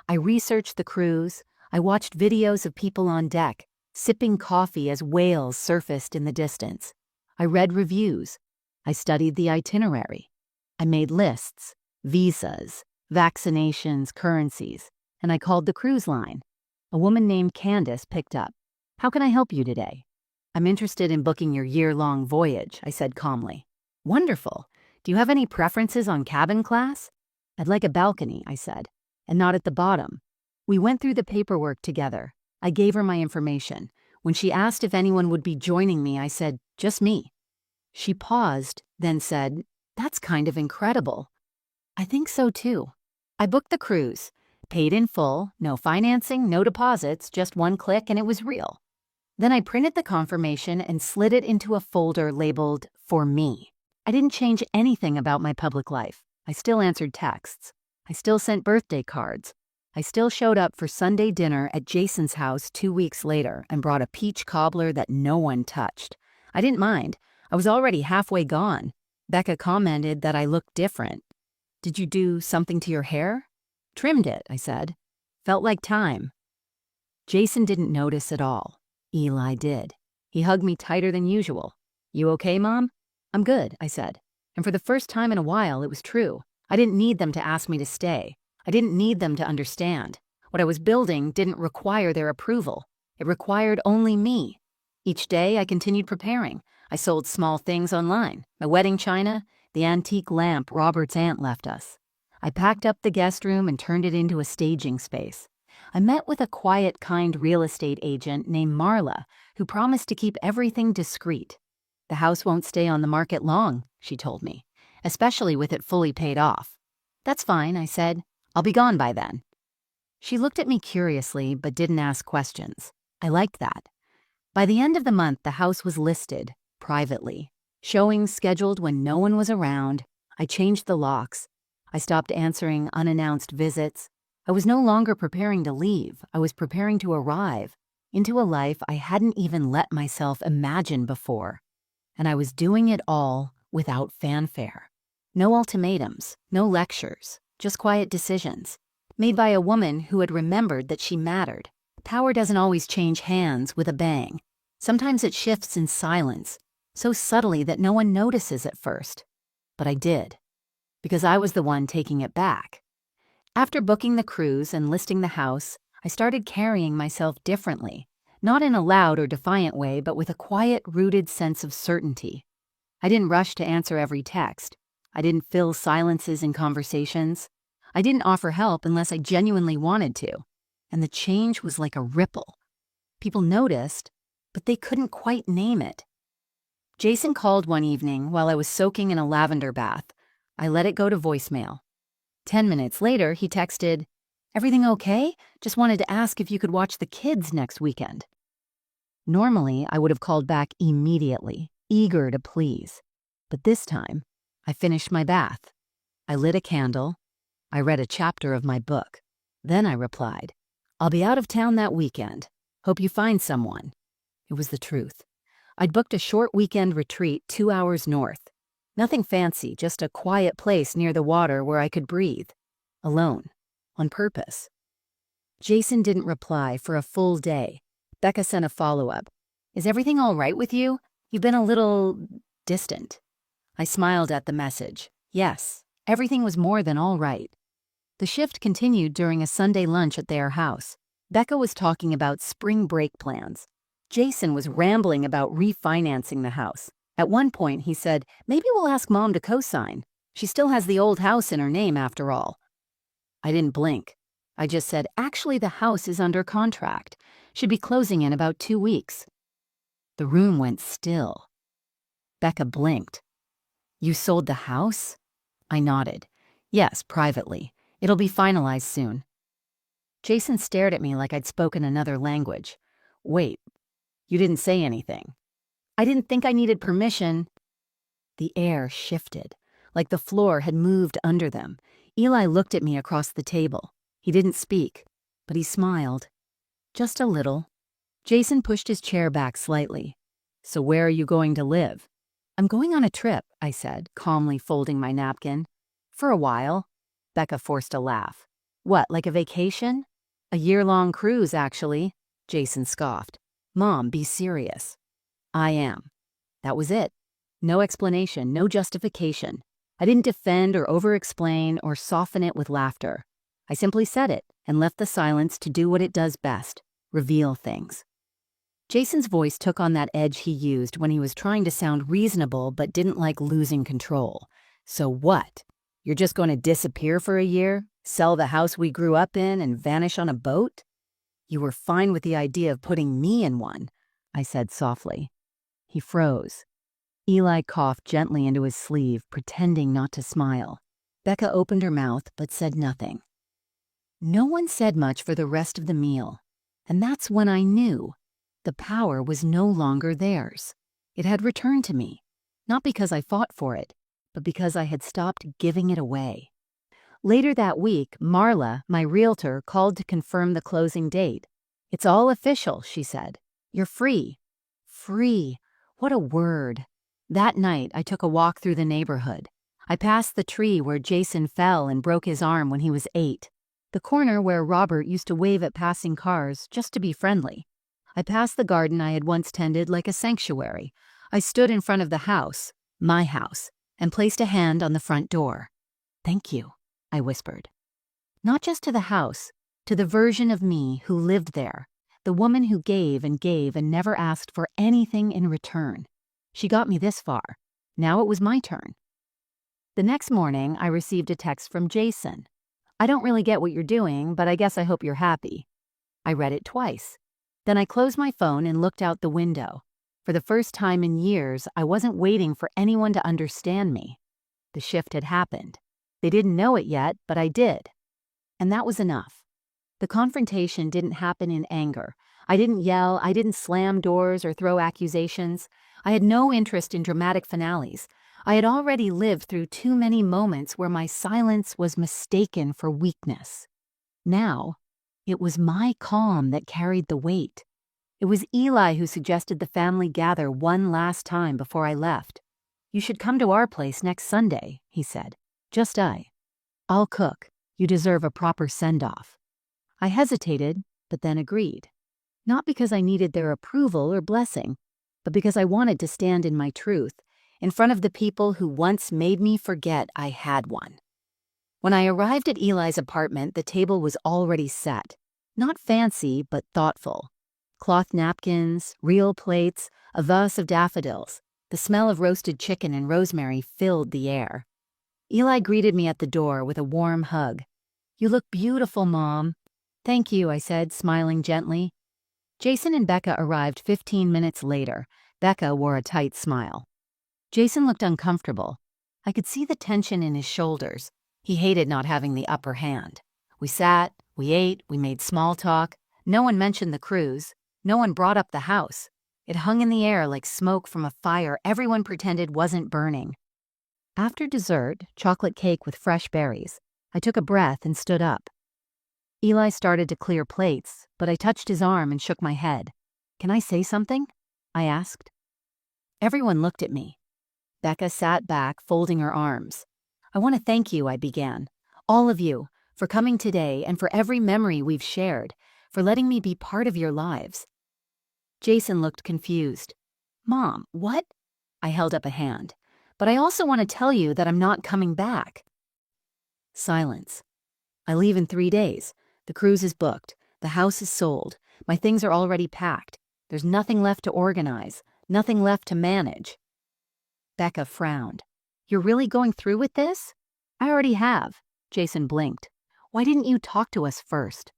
I researched the cruise. I watched videos of people on deck, sipping coffee as whales surfaced in the distance. I read reviews. I studied the itinerary. I made lists, visas, vaccinations, currencies, and I called the cruise line. A woman named Candace picked up. "How can I help you today?" "I'm interested in booking your year-long voyage," I said calmly. "Wonderful. Do you have any preferences on cabin class?" "I'd like a balcony," I said, "and not at the bottom." We went through the paperwork together. I gave her my information. When she asked if anyone would be joining me, I said, "Just me." She paused, then said, "That's kind of incredible." "I think so too." I booked the cruise, paid in full, no financing, no deposits, just one click and it was real. Then I printed the confirmation and slid it into a folder labeled "For Me." I didn't change anything about my public life. I still answered texts. I still sent birthday cards. I still showed up for Sunday dinner at Jason's house 2 weeks later and brought a peach cobbler that no one touched. I didn't mind. I was already halfway gone. Becca commented that I looked different. "Did you do something to your hair?" "Trimmed it," I said. "Felt like time." Jason didn't notice at all. Eli did. He hugged me tighter than usual. "You okay, Mom?" "I'm good," I said. And for the first time in a while, it was true. I didn't need them to ask me to stay. I didn't need them to understand. What I was building didn't require their approval. It required only me. Each day, I continued preparing. I sold small things online, my wedding china, the antique lamp Robert's aunt left us. I packed up the guest room and turned it into a staging space. I met with a quiet, kind real estate agent named Marla, who promised to keep everything discreet. "The house won't stay on the market long," she told me, "especially with it fully paid off." "That's fine," I said. "I'll be gone by then." She looked at me curiously, but didn't ask questions. I liked that. By the end of the month, the house was listed, privately. Showings scheduled when no one was around. I changed the locks. I stopped answering unannounced visits. I was no longer preparing to leave. I was preparing to arrive into a life I hadn't even let myself imagine before. And I was doing it all without fanfare. No ultimatums, no lectures, just quiet decisions, made by a woman who had remembered that she mattered. Power doesn't always change hands with a bang. Sometimes it shifts in silence, so subtly that no one notices at first. But I did, because I was the one taking it back. After booking the cruise and listing the house, I started carrying myself differently, Not in a loud or defiant way, but with a quiet, rooted sense of certainty. I didn't rush to answer every text. I didn't fill silences in conversations. I didn't offer help unless I genuinely wanted to. And the change was like a ripple. People noticed, but they couldn't quite name it. Jason called one evening while I was soaking in a lavender bath. I let it go to voicemail. 10 minutes later, he texted, "Everything okay? Just wanted to ask if you could watch the kids next weekend." Normally, I would have called back immediately, eager to please. But this time, I finished my bath. I lit a candle. I read a chapter of my book. Then I replied, "I'll be out of town that weekend. Hope you find someone." It was the truth. I'd booked a short weekend retreat 2 hours north. Nothing fancy, just a quiet place near the water where I could breathe. Alone. On purpose. Jason didn't reply for a full day. Becca sent a follow-up. "Is everything all right with you? You've been a little distant." I smiled at the message. Yes, everything was more than all right. The shift continued during a Sunday lunch at their house. Becca was talking about spring break plans. Jason was rambling about refinancing the house. At one point, he said, "Maybe we'll ask Mom to co-sign. She still has the old house in her name after all." I didn't blink. I just said, "Actually, the house is under contract. Should be closing in about 2 weeks." The room went still. Becca blinked. "You sold the house?" I nodded. "Yes, privately. It'll be finalized soon." Jason stared at me like I'd spoken another language. "Wait, you didn't say anything." "I didn't think I needed permission." The air shifted, like the floor had moved under them. Eli looked at me across the table. He didn't speak, but he smiled. Just a little. Jason pushed his chair back slightly. "So where are you going to live?" "I'm going on a trip," I said, calmly folding my napkin. "For a while." Becca forced a laugh. "What, like a vacation?" "A year-long cruise, actually," Jason scoffed. "Mom, be serious." "I am." That was it. No explanation, no justification. I didn't defend or over-explain or soften it with laughter. I simply said it and left the silence to do what it does best, reveal things. Jason's voice took on that edge he used when he was trying to sound reasonable but didn't like losing control. "So what? You're just going to disappear for a year, sell the house we grew up in, and vanish on a boat?" "You were fine with the idea of putting me in one," I said softly. He froze. Eli coughed gently into his sleeve, pretending not to smile. Becca opened her mouth but said nothing. No one said much for the rest of the meal, and that's when I knew. The power was no longer theirs. It had returned to me, not because I fought for it, but because I had stopped giving it away. Later that week, Marla, my realtor, called to confirm the closing date. "It's all official," she said. "You're free." Free. What a word. That night, I took a walk through the neighborhood. I passed the tree where Jason fell and broke his arm when he was 8. The corner where Robert used to wave at passing cars just to be friendly. I passed the garden I had once tended like a sanctuary. I stood in front of the house, my house, and placed a hand on the front door. "Thank you," I whispered. Not just to the house, to the version of me who lived there, the woman who gave and never asked for anything in return. She got me this far. Now it was my turn. The next morning, I received a text from Jason. "I don't really get what you're doing, but I guess I hope you're happy." I read it twice. Then I closed my phone and looked out the window. For the first time in years, I wasn't waiting for anyone to understand me. The shift had happened. They didn't know it yet, but I did. And that was enough. The confrontation didn't happen in anger. I didn't yell, I didn't slam doors or throw accusations. I had no interest in dramatic finales. I had already lived through too many moments where my silence was mistaken for weakness. Now, it was my calm that carried the weight. It was Eli who suggested the family gather one last time before I left. "You should come to our place next Sunday," he said. "Just I. I'll cook. You deserve a proper send-off." I hesitated, but then agreed. Not because I needed their approval or blessing, but because I wanted to stand in my truth, in front of the people who once made me forget I had one. When I arrived at Eli's apartment, the table was already set. Not fancy, but thoughtful. Cloth napkins, real plates, a vase of daffodils. The smell of roasted chicken and rosemary filled the air. Eli greeted me at the door with a warm hug. "You look beautiful, Mom." "Thank you," I said, smiling gently. Jason and Becca arrived 15 minutes later. Becca wore a tight smile. Jason looked uncomfortable. I could see the tension in his shoulders. He hated not having the upper hand. We sat, we ate, we made small talk. No one mentioned the cruise. No one brought up the house. It hung in the air like smoke from a fire everyone pretended wasn't burning. After dessert, chocolate cake with fresh berries, I took a breath and stood up. Eli started to clear plates, but I touched his arm and shook my head. "Can I say something?" I asked. Everyone looked at me. Becca sat back, folding her arms. "I want to thank you," I began. "All of you, for coming today and for every memory we've shared, for letting me be part of your lives." Jason looked confused. "Mom, what?" I held up a hand. "But I also want to tell you that I'm not coming back." Silence. "I leave in 3 days. The cruise is booked. The house is sold. My things are already packed. There's nothing left to organize, nothing left to manage." Becca frowned. "You're really going through with this?" "I already have." Jason blinked. "Why didn't you talk to us first?"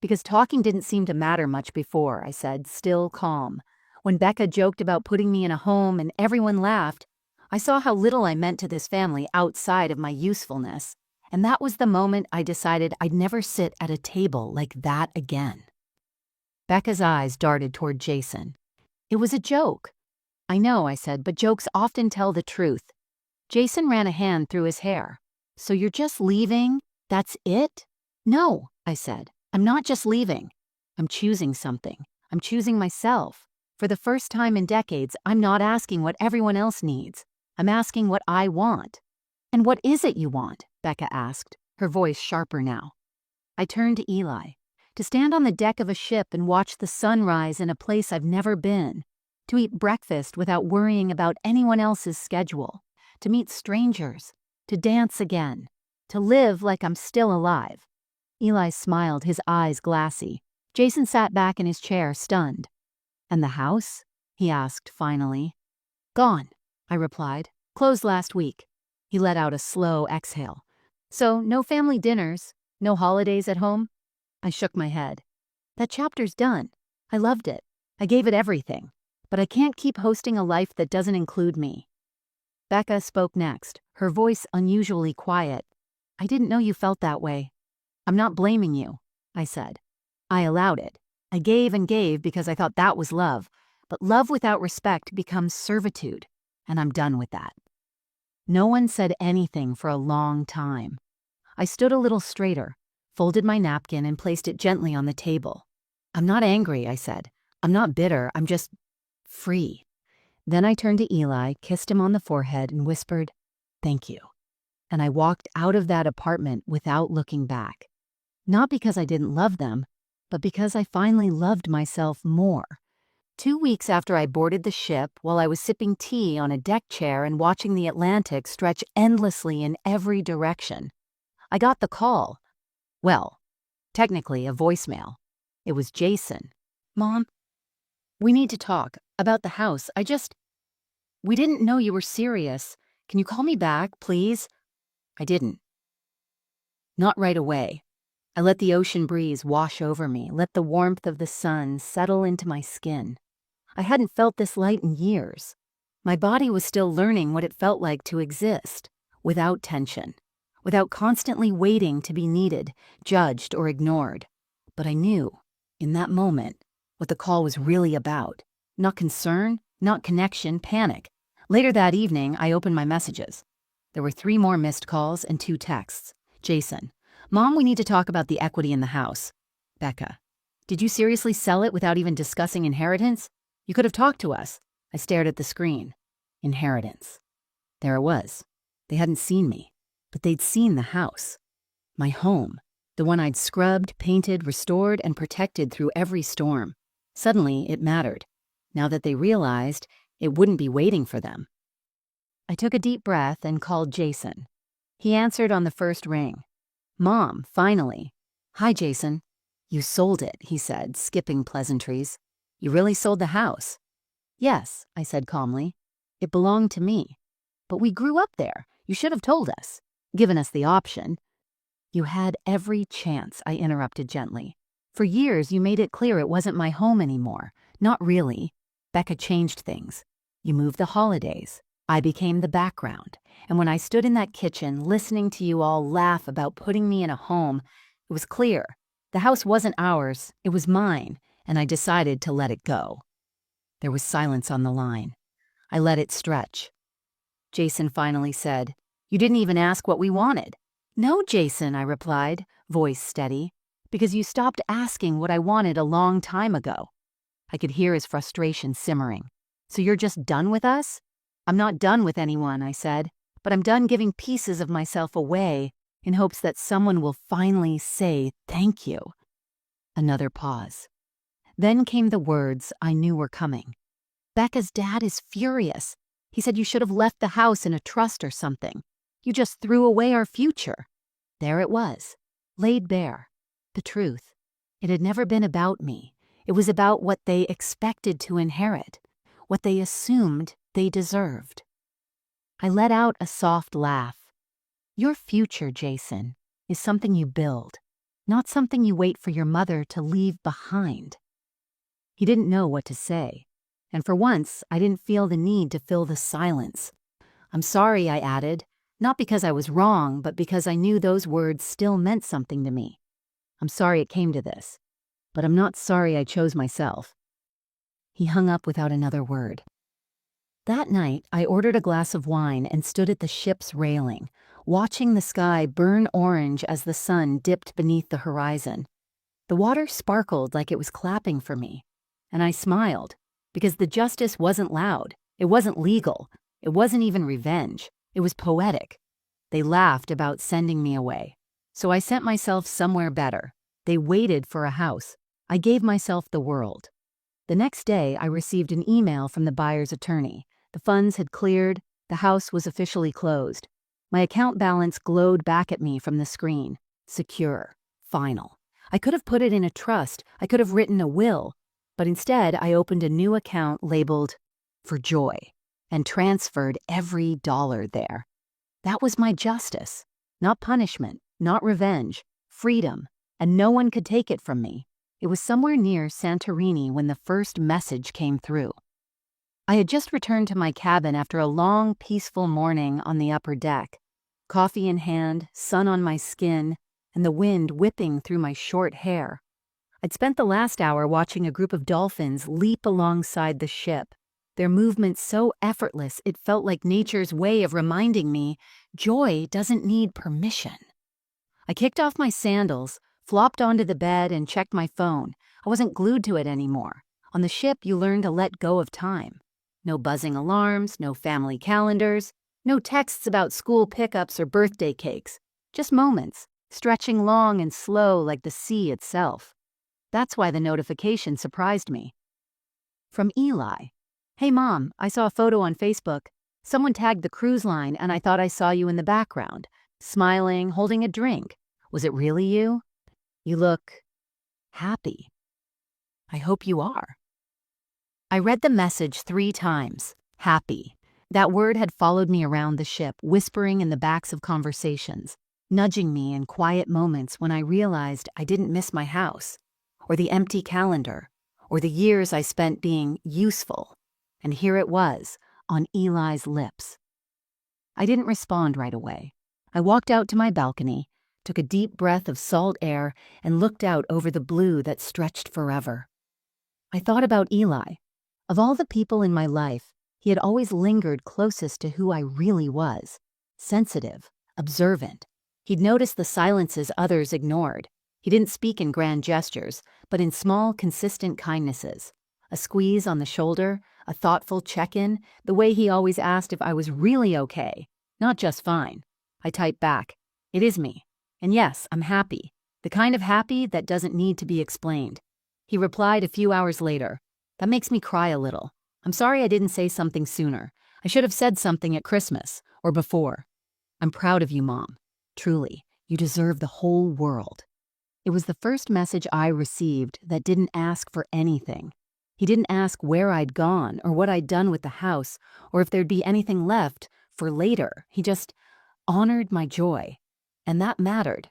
"Because talking didn't seem to matter much before," I said, still calm. "When Becca joked about putting me in a home and everyone laughed, I saw how little I meant to this family outside of my usefulness. And that was the moment I decided I'd never sit at a table like that again." Becca's eyes darted toward Jason. "It was a joke." "I know," I said, "but jokes often tell the truth." Jason ran a hand through his hair. "So you're just leaving? That's it?" "No," I said. "I'm not just leaving. I'm choosing something. I'm choosing myself. For the first time in decades, I'm not asking what everyone else needs. I'm asking what I want." "And what is it you want?" Becca asked, her voice sharper now. I turned to Eli. "To stand on the deck of a ship and watch the sun rise in a place I've never been. To eat breakfast without worrying about anyone else's schedule. To meet strangers. To dance again. To live like I'm still alive." Eli smiled, his eyes glassy. Jason sat back in his chair, stunned. "And the house?" he asked finally. "Gone," I replied. "Closed last week." He let out a slow exhale. "So no family dinners, no holidays at home?" I shook my head. "That chapter's done. I loved it. I gave it everything. But I can't keep hosting a life that doesn't include me." Becca spoke next, her voice unusually quiet. "I didn't know you felt that way." "I'm not blaming you," I said. "I allowed it. I gave and gave because I thought that was love. But love without respect becomes servitude, and I'm done with that." No one said anything for a long time. I stood a little straighter, folded my napkin, and placed it gently on the table. "I'm not angry," I said. "I'm not bitter. I'm just free." Then I turned to Eli, kissed him on the forehead, and whispered, "Thank you." And I walked out of that apartment without looking back. Not because I didn't love them, but because I finally loved myself more. 2 weeks after I boarded the ship, while I was sipping tea on a deck chair and watching the Atlantic stretch endlessly in every direction, I got the call. Well, technically a voicemail. It was Jason. "Mom, we need to talk about the house. We didn't know you were serious. Can you call me back, please?" I didn't. Not right away. I let the ocean breeze wash over me, let the warmth of the sun settle into my skin. I hadn't felt this light in years. My body was still learning what it felt like to exist, without tension, without constantly waiting to be needed, judged, or ignored. But I knew, in that moment, what the call was really about. Not concern, not connection, panic. Later that evening, I opened my messages. There were 3 more missed calls and 2 texts. Jason: "Mom, we need to talk about the equity in the house." Becca: "Did you seriously sell it without even discussing inheritance? You could have talked to us." I stared at the screen. Inheritance. There it was. They hadn't seen me, but they'd seen the house. My home. The one I'd scrubbed, painted, restored, and protected through every storm. Suddenly, it mattered. Now that they realized, it wouldn't be waiting for them. I took a deep breath and called Jason. He answered on the first ring. "Mom, finally." "Hi, Jason." "You sold it," he said, skipping pleasantries. You really sold the house?" "Yes," I said calmly. "It belonged to me. But we grew up there. You should have told us, given us the option." "You had every chance," I interrupted gently. "For years, you made it clear it wasn't my home anymore. Not really. Becca changed things. You moved the holidays. I became the background. And when I stood in that kitchen, listening to you all laugh about putting me in a home, it was clear. The house wasn't ours, it was mine, and I decided to let it go." There was silence on the line. I let it stretch. Jason finally said, "You didn't even ask what we wanted." "No, Jason," I replied, voice steady, "because you stopped asking what I wanted a long time ago." I could hear his frustration simmering. "So you're just done with us?" "I'm not done with anyone," I said, "but I'm done giving pieces of myself away in hopes that someone will finally say thank you." Another pause. Then came the words I knew were coming. "Becca's dad is furious. He said you should have left the house in a trust or something. You just threw away our future." There it was, laid bare. The truth. It had never been about me. It was about what they expected to inherit, what they assumed they deserved. I let out a soft laugh. "Your future, Jason, is something you build, not something you wait for your mother to leave behind." He didn't know what to say, and for once I didn't feel the need to fill the silence. "I'm sorry," I added, not because I was wrong, but because I knew those words still meant something to me. "I'm sorry it came to this, but I'm not sorry I chose myself." He hung up without another word. That night, I ordered a glass of wine and stood at the ship's railing, watching the sky burn orange as the sun dipped beneath the horizon. The water sparkled like it was clapping for me, and I smiled, because the justice wasn't loud, it wasn't legal, it wasn't even revenge, it was poetic. They laughed about sending me away, so I sent myself somewhere better. They waited for a house. I gave myself the world. The next day, I received an email from the buyer's attorney. The funds had cleared, the house was officially closed. My account balance glowed back at me from the screen. Secure. Final. I could have put it in a trust, I could have written a will, but instead I opened a new account labeled "For Joy" and transferred every dollar there. That was my justice. Not punishment, not revenge, freedom, and no one could take it from me. It was somewhere near Santorini when the first message came through. I had just returned to my cabin after a long, peaceful morning on the upper deck. Coffee in hand, sun on my skin, and the wind whipping through my short hair. I'd spent the last hour watching a group of dolphins leap alongside the ship, their movements so effortless it felt like nature's way of reminding me joy doesn't need permission. I kicked off my sandals, flopped onto the bed, and checked my phone. I wasn't glued to it anymore. On the ship, you learn to let go of time. No buzzing alarms, no family calendars, no texts about school pickups or birthday cakes. Just moments, stretching long and slow like the sea itself. That's why the notification surprised me. From Eli. "Hey Mom, I saw a photo on Facebook. Someone tagged the cruise line and I thought I saw you in the background, smiling, holding a drink. Was it really you? You look happy. I hope you are." I read the message 3 times. Happy. That word had followed me around the ship, whispering in the backs of conversations, nudging me in quiet moments when I realized I didn't miss my house, or the empty calendar, or the years I spent being useful. And here it was, on Eli's lips. I didn't respond right away. I walked out to my balcony, took a deep breath of salt air, and looked out over the blue that stretched forever. I thought about Eli. Of all the people in my life, he had always lingered closest to who I really was. Sensitive, observant. He'd noticed the silences others ignored. He didn't speak in grand gestures, but in small, consistent kindnesses. A squeeze on the shoulder, a thoughtful check-in, the way he always asked if I was really okay, not just fine. I typed back, "It is me. And yes, I'm happy. The kind of happy that doesn't need to be explained." He replied a few hours later, "That makes me cry a little. I'm sorry I didn't say something sooner. I should have said something at Christmas, or before. I'm proud of you, Mom. Truly, you deserve the whole world." It was the first message I received that didn't ask for anything. He didn't ask where I'd gone or what I'd done with the house or if there'd be anything left for later. He just honored my joy, and that mattered.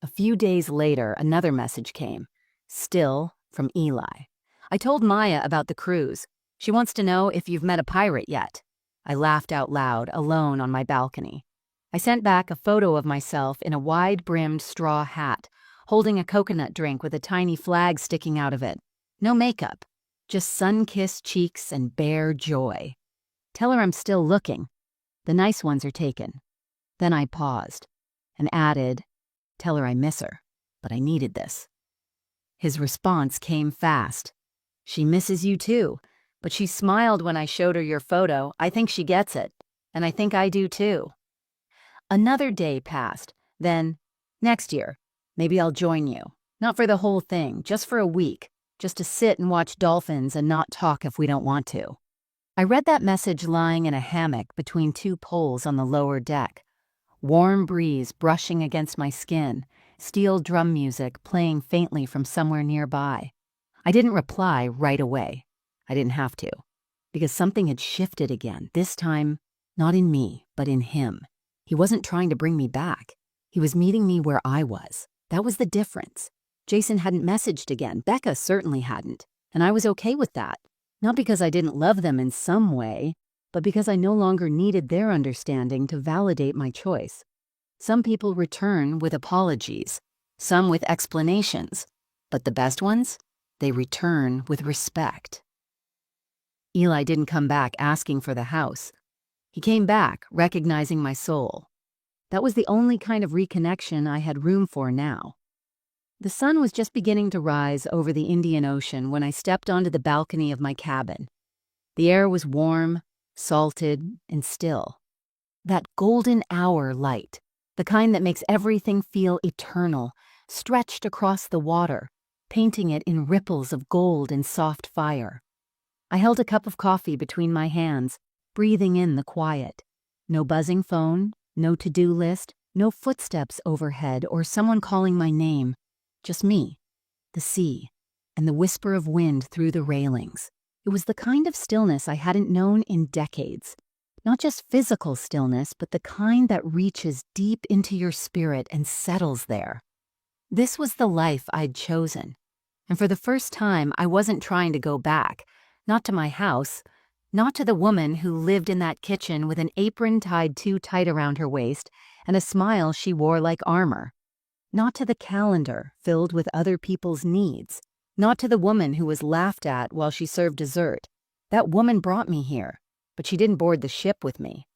A few days later, another message came, still from Eli. I told Maya about the cruise. She wants to know if you've met a pirate yet. I laughed out loud, alone on my balcony. I sent back a photo of myself in a wide-brimmed straw hat, holding a coconut drink with a tiny flag sticking out of it. No makeup, just sun-kissed cheeks and bare joy. Tell her I'm still looking. The nice ones are taken. Then I paused and added, tell her I miss her, but I needed this. His response came fast. She misses you too, but she smiled when I showed her your photo. I think she gets it, and I think I do too. Another day passed. Then, next year, maybe I'll join you. Not for the whole thing, just for a week, just to sit and watch dolphins and not talk if we don't want to. I read that message lying in a hammock between two poles on the lower deck. Warm breeze brushing against my skin, steel drum music playing faintly from somewhere nearby. I didn't reply right away. I didn't have to, because something had shifted again, this time not in me, but in him. He wasn't trying to bring me back. He was meeting me where I was. That was the difference. Jason hadn't messaged again. Becca certainly hadn't, and I was okay with that. Not because I didn't love them in some way, but because I no longer needed their understanding to validate my choice. Some people return with apologies, some with explanations, but the best ones, they return with respect. Eli didn't come back asking for the house. He came back recognizing my soul. That was the only kind of reconnection I had room for now. The sun was just beginning to rise over the Indian Ocean when I stepped onto the balcony of my cabin. The air was warm, salted, and still. That golden hour light, the kind that makes everything feel eternal, stretched across the water, painting it in ripples of gold and soft fire. I held a cup of coffee between my hands, breathing in the quiet. No buzzing phone, no to-do list, no footsteps overhead or someone calling my name. Just me, the sea, and the whisper of wind through the railings. It was the kind of stillness I hadn't known in decades. Not just physical stillness, but the kind that reaches deep into your spirit and settles there. This was the life I'd chosen. And for the first time, I wasn't trying to go back. Not to my house, not to the woman who lived in that kitchen with an apron tied too tight around her waist and a smile she wore like armor. Not to the calendar filled with other people's needs. Not to the woman who was laughed at while she served dessert. That woman brought me here, but she didn't board the ship with me.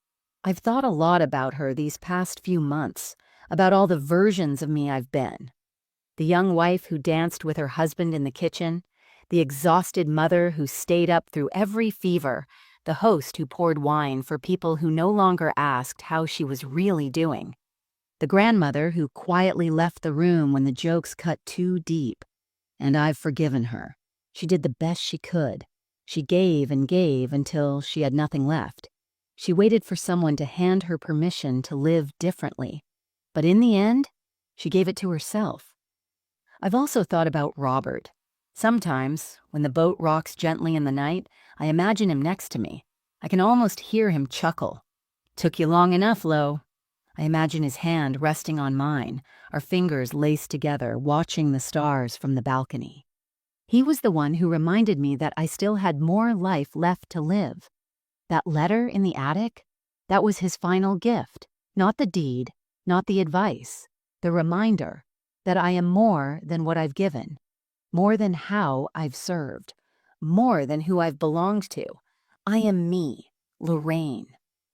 I've thought a lot about her these past few months, about all the versions of me I've been. The young wife who danced with her husband in the kitchen, the exhausted mother who stayed up through every fever, the host who poured wine for people who no longer asked how she was really doing, the grandmother who quietly left the room when the jokes cut too deep. And I've forgiven her. She did the best she could. She gave and gave until she had nothing left. She waited for someone to hand her permission to live differently. But in the end, she gave it to herself. I've also thought about Robert. Sometimes, when the boat rocks gently in the night, I imagine him next to me. I can almost hear him chuckle. "Took you long enough, Lo." I imagine his hand resting on mine, our fingers laced together, watching the stars from the balcony. He was the one who reminded me that I still had more life left to live. That letter in the attic, that was his final gift. Not the deed, not the advice, the reminder that I am more than what I've given, more than how I've served, more than who I've belonged to. I am me, Lorraine.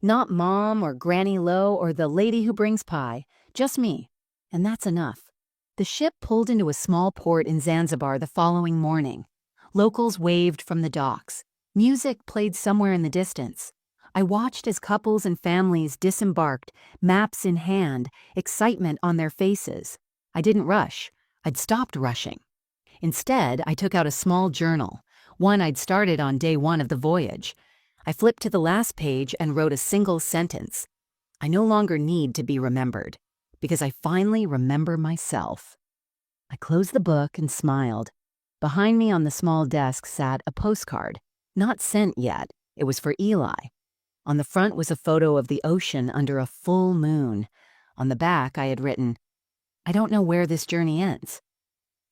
Not Mom or Granny Lo or the lady who brings pie, just me, and that's enough. The ship pulled into a small port in Zanzibar the following morning. Locals waved from the docks. Music played somewhere in the distance. I watched as couples and families disembarked, maps in hand, excitement on their faces. I didn't rush. I'd stopped rushing. Instead, I took out a small journal, one I'd started on day one of the voyage. I flipped to the last page and wrote a single sentence. I no longer need to be remembered, because I finally remember myself. I closed the book and smiled. Behind me on the small desk sat a postcard, not sent yet. It was for Eli. On the front was a photo of the ocean under a full moon. On the back, I had written, "I don't know where this journey ends.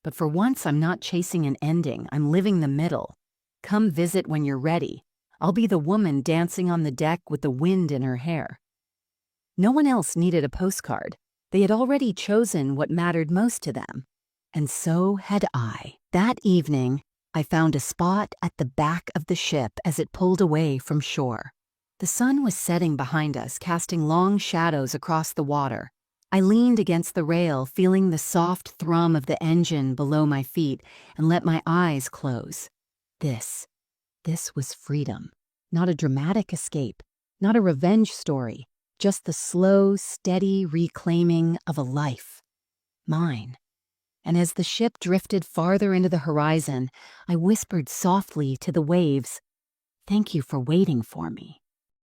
But for once, I'm not chasing an ending. I'm living the middle. Come visit when you're ready. I'll be the woman dancing on the deck with the wind in her hair." No one else needed a postcard. They had already chosen what mattered most to them. And so had I. That evening, I found a spot at the back of the ship as it pulled away from shore. The sun was setting behind us, casting long shadows across the water. I leaned against the rail, feeling the soft thrum of the engine below my feet, and let my eyes close. This was freedom. Not a dramatic escape, not a revenge story, just the slow, steady reclaiming of a life. Mine. And as the ship drifted farther into the horizon, I whispered softly to the waves, "Thank you for waiting for me."